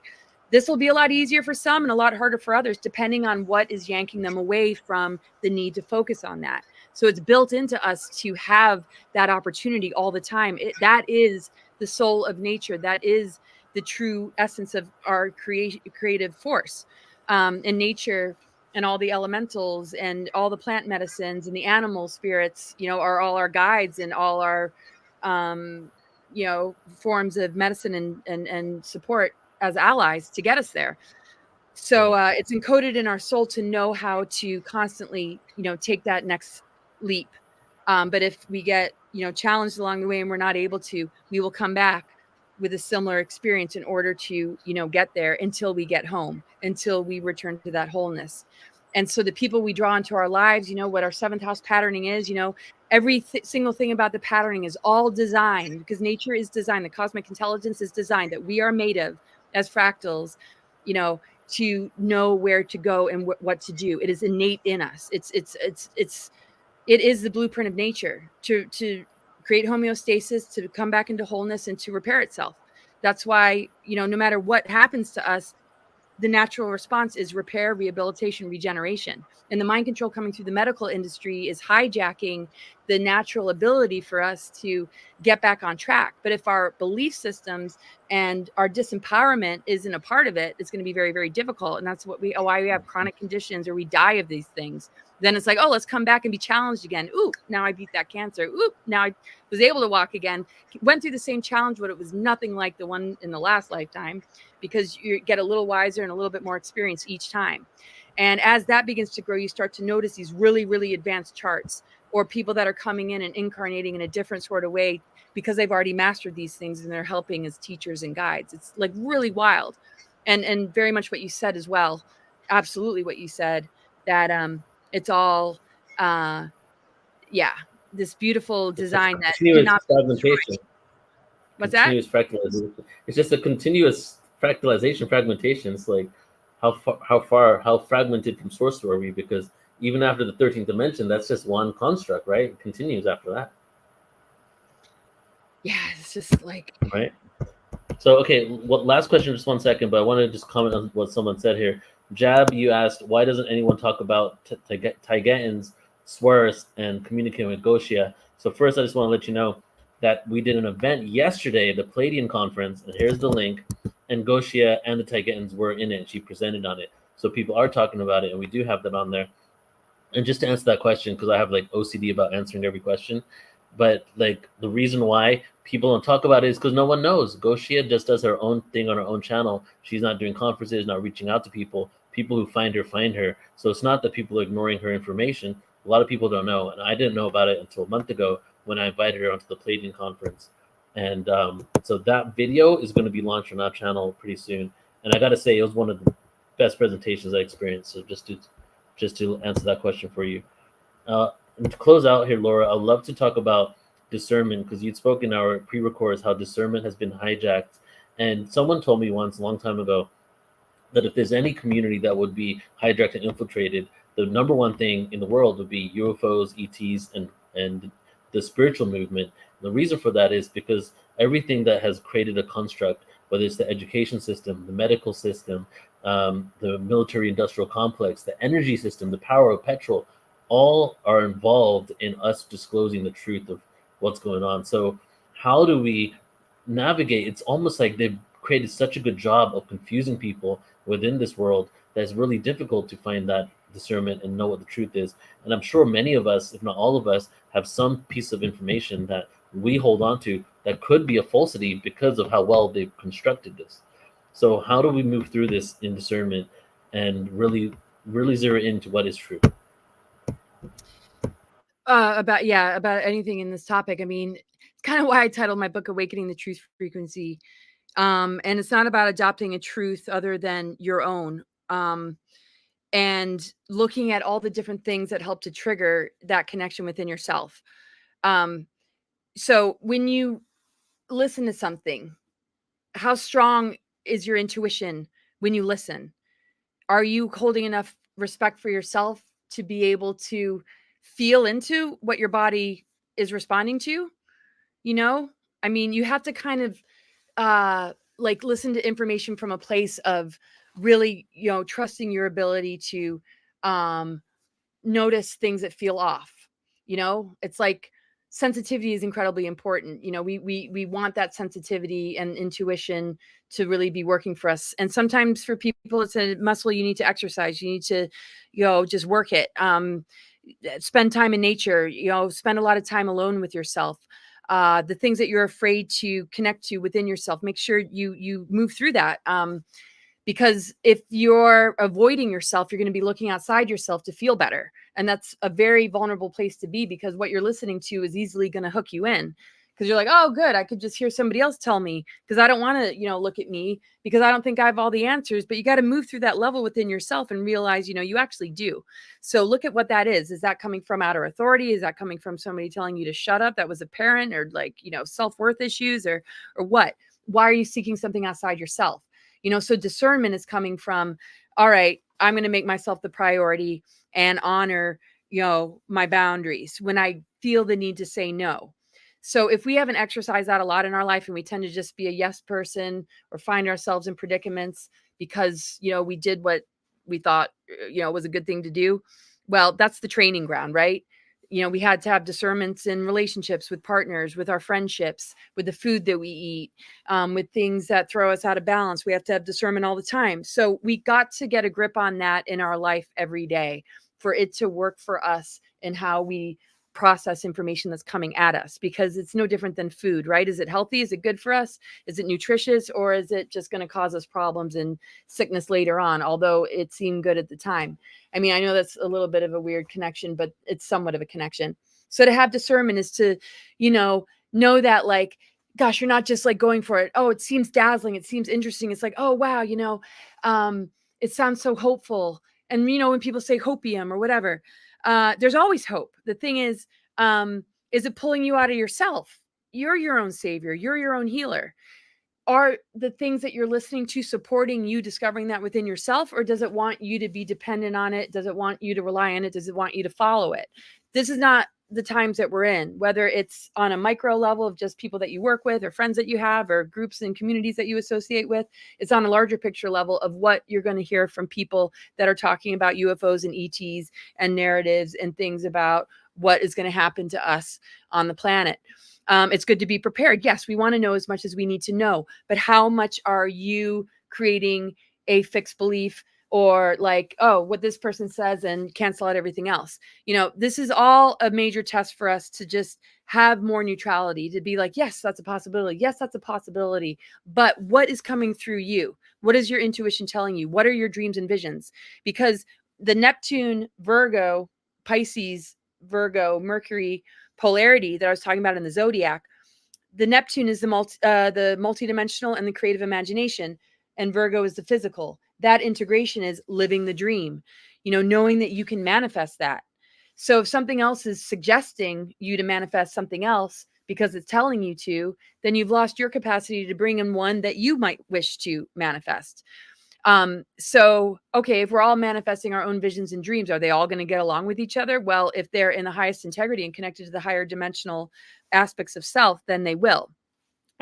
this will be a lot easier for some and a lot harder for others, depending on what is yanking them away from the need to focus on that. So it's built into us to have that opportunity all the time. That is the soul of nature. That is the true essence of our creative force. And nature and all the elementals and all the plant medicines and the animal spirits, are all our guides and all our, forms of medicine and support as allies to get us there. So it's encoded in our soul to know how to constantly, take that next leap. But if we get, challenged along the way and we're not able to, we will come back with a similar experience in order to, get there until we get home, until we return to that wholeness. And so the people we draw into our lives, what our seventh house patterning is, every single thing about the patterning is all designed, because nature is designed. The cosmic intelligence is designed that we are made of as fractals, to know where to go and what to do. It is innate in us. It is the blueprint of nature to create homeostasis, to come back into wholeness, and to repair itself. That's why, no matter what happens to us, the natural response is repair, rehabilitation, regeneration. And the mind control coming through the medical industry is hijacking the natural ability for us to get back on track. But if our belief systems and our disempowerment isn't a part of it, it's going to be very, very difficult. And that's why we have chronic conditions, or we die of these things. Then it's like, oh, let's come back and be challenged again. Ooh, now I beat that cancer. Ooh, now I was able to walk again. Went through the same challenge, but it was nothing like the one in the last lifetime, because you get a little wiser and a little bit more experience each time. And as that begins to grow, you start to notice these really, really advanced charts, or people that are coming in and incarnating in a different sort of way because they've already mastered these things and they're helping as teachers and guides. It's like really wild. And very much what you said as well. Absolutely what you said, that it's all this beautiful design that cannot be destroyed. What's that? Fractalization. It's just a continuous fractalization, fragmentation. It's like how fragmented from source are we? Because even after the 13th dimension, that's just one construct, right? It continues after that. Yeah, it's just like right. So okay, last question, just 1 second, but I want to just comment on what someone said here. Jab, you asked, why doesn't anyone talk about Taigetan's Swerus and communicating with Gosia? So first, I just want to let you know that we did an event yesterday, the Palladian conference, and here's the link. And Gosia and the Taigetans were in it. She presented on it. So people are talking about it, and we do have that on there. And just to answer that question, because I have like OCD about answering every question, but like the reason why people don't talk about it is because no one knows. Gosia just does her own thing on her own channel. She's not doing conferences, not reaching out to people. People who find her. So it's not that people are ignoring her information. A lot of people don't know, and I didn't know about it until a month ago when I invited her onto the Palladian conference. And so that video is going to be launched on our channel pretty soon. And I got to say, it was one of the best presentations I experienced. So just to answer that question for you. And to close out here, Laura, I'd love to talk about discernment, because you'd spoken in our pre-records how discernment has been hijacked. And someone told me once, a long time ago, that if there's any community that would be hijacked and infiltrated, the number one thing in the world would be UFOs, ETs, and the spiritual movement. The reason for that is because everything that has created a construct, whether it's the education system, the medical system, the military-industrial complex, the energy system, the power of petrol, all are involved in us disclosing the truth of what's going on. So how do we navigate? It's almost like they've created such a good job of confusing people within this world that it's really difficult to find that discernment and know what the truth is. And I'm sure many of us, if not all of us, have some piece of information that we hold on to that could be a falsity because of how well they've constructed this. So how do we move through this in discernment and really really zero into what is true. About anything in this topic. I mean, it's kind of why I titled my book Awakening the Truth Frequency. And it's not about adopting a truth other than your own. And looking at all the different things that help to trigger that connection within yourself. So when you listen to something, how strong is your intuition when you listen? Are you holding enough respect for yourself to be able to feel into what your body is responding to? You know, I mean, you have to kind of like listen to information from a place of really, you know, trusting your ability to notice things that feel off. You know, it's like sensitivity is incredibly important. You know, we want that sensitivity and intuition to really be working for us. And sometimes for people, it's a muscle you need to exercise. You need to, you know, just work it. Spend time in nature. You know, spend a lot of time alone with yourself. The things that you're afraid to connect to within yourself, make sure you move through that. Because if you're avoiding yourself, you're going to be looking outside yourself to feel better. And that's a very vulnerable place to be, because what you're listening to is easily going to hook you in, because you're like, oh, good, I could just hear somebody else tell me, because I don't want to, you know, look at me because I don't think I have all the answers. But you got to move through that level within yourself and realize, you know, you actually do. So look at what that is. Is that coming from outer authority? Is that coming from somebody telling you to shut up? That was a parent, or like, you know, self-worth issues, or what? Why are you seeking something outside yourself? You know, so discernment is coming from, all right, I'm going to make myself the priority and honor, you know, my boundaries when I feel the need to say no. So if we haven't exercised that a lot in our life, and we tend to just be a yes person, or find ourselves in predicaments because, you know, we did what we thought, you know, was a good thing to do. Well, that's the training ground, right? You know, we had to have discernments in relationships, with partners, with our friendships, with the food that we eat, with things that throw us out of balance. We have to have discernment all the time. So we got to get a grip on that in our life every day for it to work for us in how we process information that's coming at us, because it's no different than food, right? Is it healthy? Is it good for us? Is it nutritious? Or is it just going to cause us problems and sickness later on, although it seemed good at the time? I mean, I know that's a little bit of a weird connection, but it's somewhat of a connection. So to have discernment is to, you know that, like, gosh, you're not just like going for it. Oh, it seems dazzling. It seems interesting. It's like, oh, wow, you know, it sounds so hopeful. And, you know, when people say hopium or whatever, there's always hope. The thing is it pulling you out of yourself? You're your own savior. You're your own healer. Are the things that you're listening to supporting you discovering that within yourself, or does it want you to be dependent on it? Does it want you to rely on it? Does it want you to follow it? This is not the times that we're in, whether it's on a micro level of just people that you work with, or friends that you have, or groups and communities that you associate with. It's on a larger picture level of what you're going to hear from people that are talking about UFOs and ETs and narratives and things about what is going to happen to us on the planet. It's good to be prepared. Yes, we want to know as much as we need to know, but how much are you creating a fixed belief, or like, oh, what this person says, and cancel out everything else? You know, this is all a major test for us to just have more neutrality, to be like, yes, that's a possibility. Yes, that's a possibility. But what is coming through you? What is your intuition telling you? What are your dreams and visions? Because the Neptune, Virgo, Pisces, Virgo, Mercury polarity that I was talking about in the zodiac, the Neptune is the multidimensional and the creative imagination, and Virgo is the physical. That integration is living the dream, you know, knowing that you can manifest that. So if something else is suggesting you to manifest something else because it's telling you to, then you've lost your capacity to bring in one that you might wish to manifest. So, okay, if we're all manifesting our own visions and dreams, are they all going to get along with each other? Well, if they're in the highest integrity and connected to the higher dimensional aspects of self, then they will.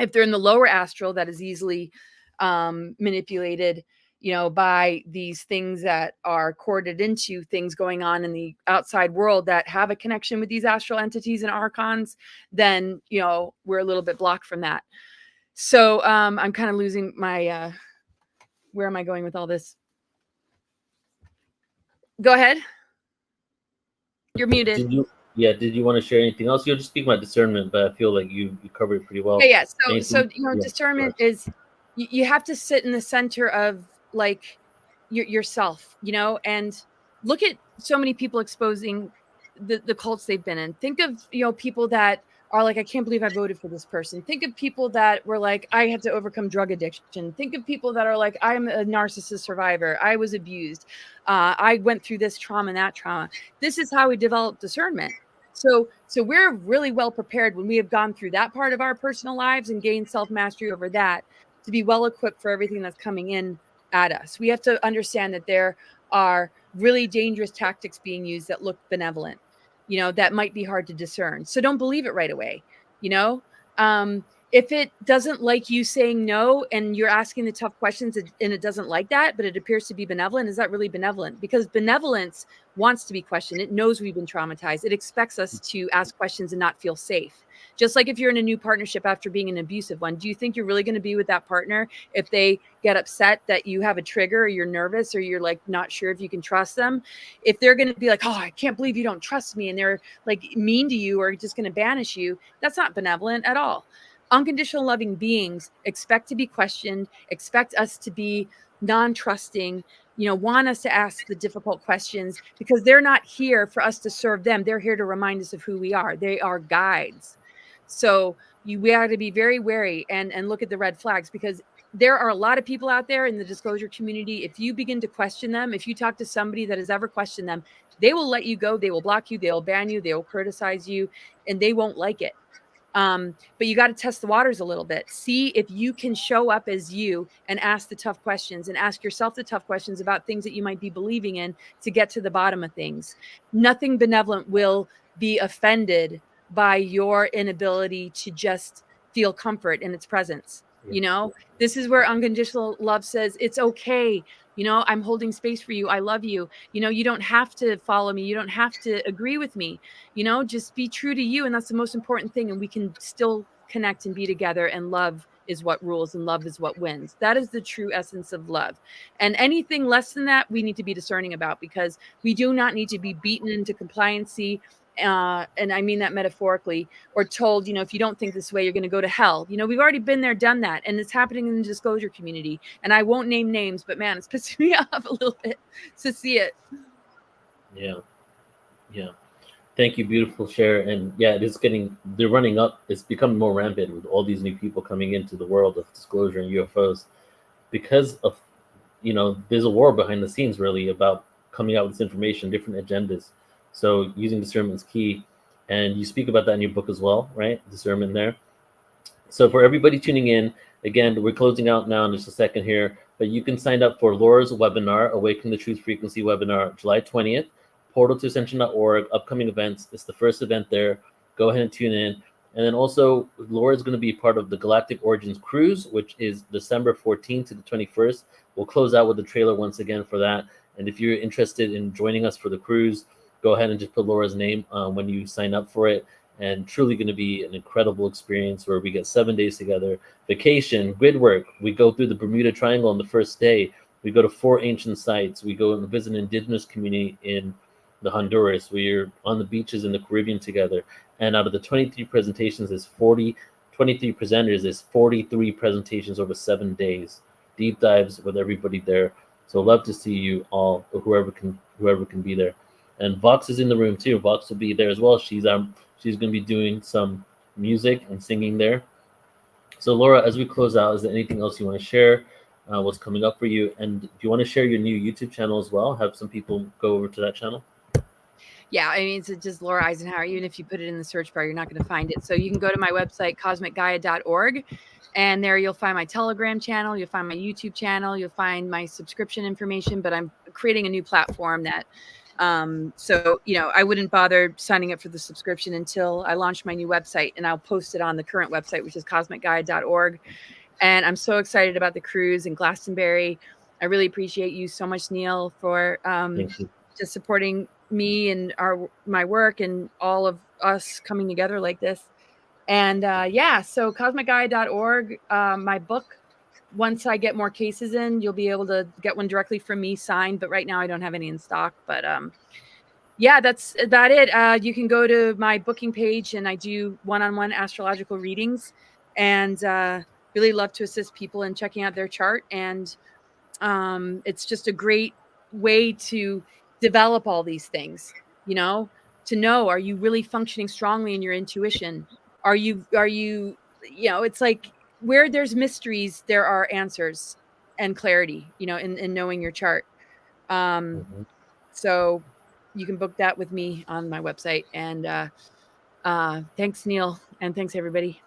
If they're in the lower astral, that is easily manipulated, you know, by these things that are corded into things going on in the outside world that have a connection with these astral entities and archons, then, you know, we're a little bit blocked from that. So I'm kind of losing my where am I going with all this? Go ahead. You're muted. Did you want to share anything else? You'll just speak about discernment, but I feel like you covered it pretty well. Yeah. So you know, discernment is, you have to sit in the center of, like, yourself, and look at so many people exposing the cults they've been in. Think of, people that are like, I can't believe I voted for this person. Think of people that were like, I had to overcome drug addiction. Think of people that are like, I'm a narcissist survivor. I was abused. I went through this trauma and that trauma. This is how we develop discernment. So we're really well prepared when we have gone through that part of our personal lives and gained self-mastery over that, to be well equipped for everything that's coming in at us. We have to understand that there are really dangerous tactics being used that look benevolent, that might be hard to discern. So don't believe it right away. If it doesn't like you saying no and you're asking the tough questions and it doesn't like that, but it appears to be benevolent, is that really benevolent? Because benevolence wants to be questioned. It knows we've been traumatized. It expects us to ask questions and not feel safe. Just like if you're in a new partnership after being an abusive one, do you think you're really going to be with that partner if they get upset that you have a trigger, or you're nervous, or you're like not sure if you can trust them? If they're going to be like, oh, I can't believe you don't trust me, and they're like mean to you or just going to banish you, that's not benevolent at all. Unconditional loving beings expect to be questioned, expect us to be non-trusting, want us to ask the difficult questions, because they're not here for us to serve them. They're here to remind us of who we are. They are guides. So we have to be very wary and look at the red flags, because there are a lot of people out there in the disclosure community. If you begin to question them, if you talk to somebody that has ever questioned them, they will let you go. They will block you. They'll ban you. They'll criticize you, and they won't like it. But you got to test the waters a little bit. See if you can show up as you and ask the tough questions, and ask yourself the tough questions about things that you might be believing in, to get to the bottom of things. Nothing benevolent will be offended by your inability to just feel comfort in its presence. This is where unconditional love says, it's okay. I'm holding space for you. I love you. You don't have to follow me. You don't have to agree with me. Just be true to you. And that's the most important thing. And we can still connect and be together. And love is what rules, and love is what wins. That is the true essence of love. And anything less than that, we need to be discerning about, because we do not need to be beaten into compliancy. And I mean that metaphorically, or told, if you don't think this way, you're going to go to hell. We've already been there, done that. And it's happening in the disclosure community. And I won't name names, but man, it's pissing me off a little bit to see it. Yeah. Thank you. Beautiful share. And yeah, they're running up. It's becoming more rampant with all these new people coming into the world of disclosure and UFOs, because of, there's a war behind the scenes really about coming out with this information, different agendas. So using discernment is key. And you speak about that in your book as well, right? Discernment there. So for everybody tuning in, again, we're closing out now in just a second here, but you can sign up for Laura's webinar, Awaken the Truth Frequency webinar, July 20th, portal2ascension.org, upcoming events. It's the first event there. Go ahead and tune in. And then also, Laura is going to be part of the Galactic Origins Cruise, which is December 14th to the 21st. We'll close out with the trailer once again for that. And if you're interested in joining us for the cruise, go ahead and just put Laura's name when you sign up for it. And truly going to be an incredible experience where we get 7 days together. Vacation, grid work. We go through the Bermuda Triangle on the first day. We go to 4 ancient sites. We go and visit an indigenous community in the Honduras. We're on the beaches in the Caribbean together. And out of the 23 presentations, there's 23 presenters. There's 43 presentations over 7 days. Deep dives with everybody there. So love to see you all, whoever can be there. And Vox is in the room too. Vox will be there as well. She's going to be doing some music and singing there. So Laura, as we close out, is there anything else you want to share? What's coming up for you? And do you want to share your new YouTube channel as well? Have some people go over to that channel? Yeah, I mean, it's just Laura Eisenhower. Even if you put it in the search bar, you're not going to find it. So you can go to my website, cosmicgaia.org, and there you'll find my Telegram channel. You'll find my YouTube channel. You'll find my subscription information. But I'm creating a new platform that, so, I wouldn't bother signing up for the subscription until I launch my new website, and I'll post it on the current website, which is cosmicgaia.org. And I'm so excited about the cruise in Glastonbury. I really appreciate you so much, Neil, for just supporting me and my work and all of us coming together like this. And so cosmicgaia.org, my book, once I get more cases in, you'll be able to get one directly from me signed, but right now I don't have any in stock. But that's about it. You can go to my booking page, and I do one-on-one astrological readings, and really love to assist people in checking out their chart. And It's just a great way to develop all these things, you know, to know, are you really functioning strongly in your intuition? Are you, it's like where there's mysteries, there are answers and clarity, in knowing your chart. Mhm. So you can book that with me on my website. And thanks, Neil. And thanks, everybody.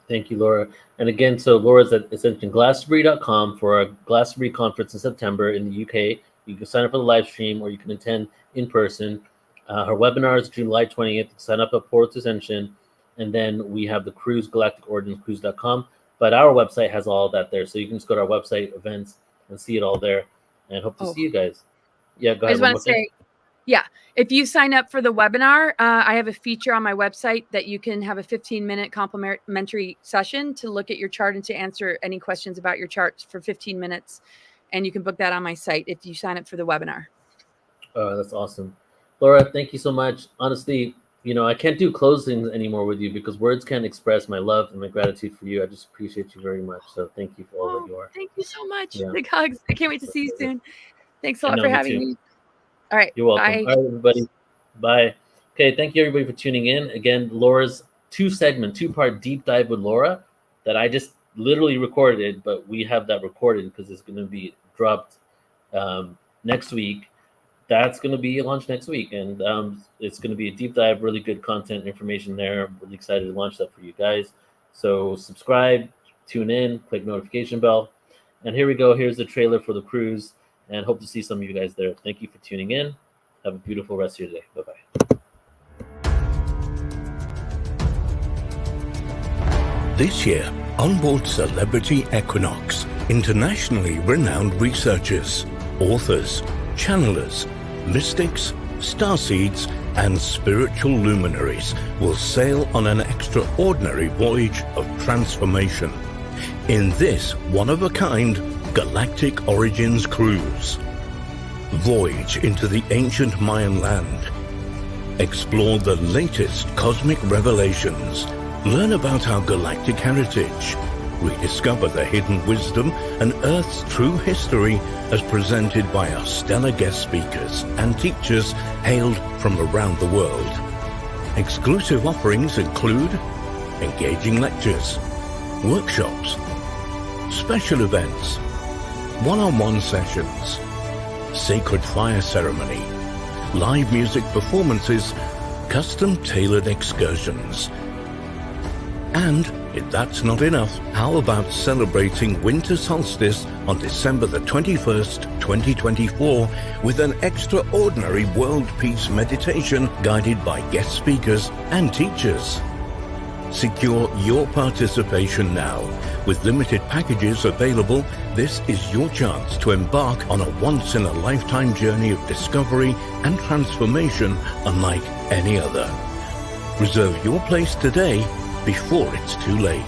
Thank you, Laura. And again, so Laura's at AscensionGlastonbury.com for our Glastonbury conference in September in the UK. You can sign up for the live stream or you can attend in person. Her webinar is July 20th. You can sign up at Portal to Ascension. And then we have the cruise, GalacticOriginsCruise.com. But our website has all that there. So you can just go to our website, events, and see it all there. And hope to see you guys. Yeah, go ahead. I just want to say, yeah, if you sign up for the webinar, I have a feature on my website that you can have a 15-minute complimentary session to look at your chart and to answer any questions about your chart for 15 minutes. And you can book that on my site if you sign up for the webinar. That's awesome. Laura, thank you so much. Honestly, I can't do closings anymore with you because words can't express my love and my gratitude for you. I just appreciate you very much. So thank you for all that you are. Thank you so much. Yeah. Big hugs. I can't wait to see you soon. Thanks a lot for having me. All right. You're welcome. Bye. All right, everybody. Bye. Okay, thank you everybody for tuning in. Again, Laura's two-part deep dive with Laura that I just literally recorded, but we have that recorded because it's going to be dropped next week. That's going to be launched next week, and it's going to be a deep dive, really good content information there. I'm really excited to launch that for you guys. So subscribe, tune in, click notification bell. And here we go. Here's the trailer for the cruise, and hope to see some of you guys there. Thank you for tuning in. Have a beautiful rest of your day. Bye-bye. This year, on board Celebrity Equinox, internationally renowned researchers, authors, channelers, mystics, starseeds, and spiritual luminaries will sail on an extraordinary voyage of transformation in this one-of-a-kind Galactic Origins cruise. Voyage into the ancient Mayan land. Explore the latest cosmic revelations. Learn about our galactic heritage. Rediscover the hidden wisdom and Earth's true history as presented by our stellar guest speakers and teachers hailed from around the world. Exclusive offerings include engaging lectures, workshops, special events, one-on-one sessions, sacred fire ceremony, live music performances, custom-tailored excursions. And if that's not enough, how about celebrating winter solstice on December the 21st, 2024 with an extraordinary world peace meditation guided by guest speakers and teachers? Secure your participation now. With limited packages available, this is your chance to embark on a once-in-a-lifetime journey of discovery and transformation unlike any other. Reserve your place today before it's too late.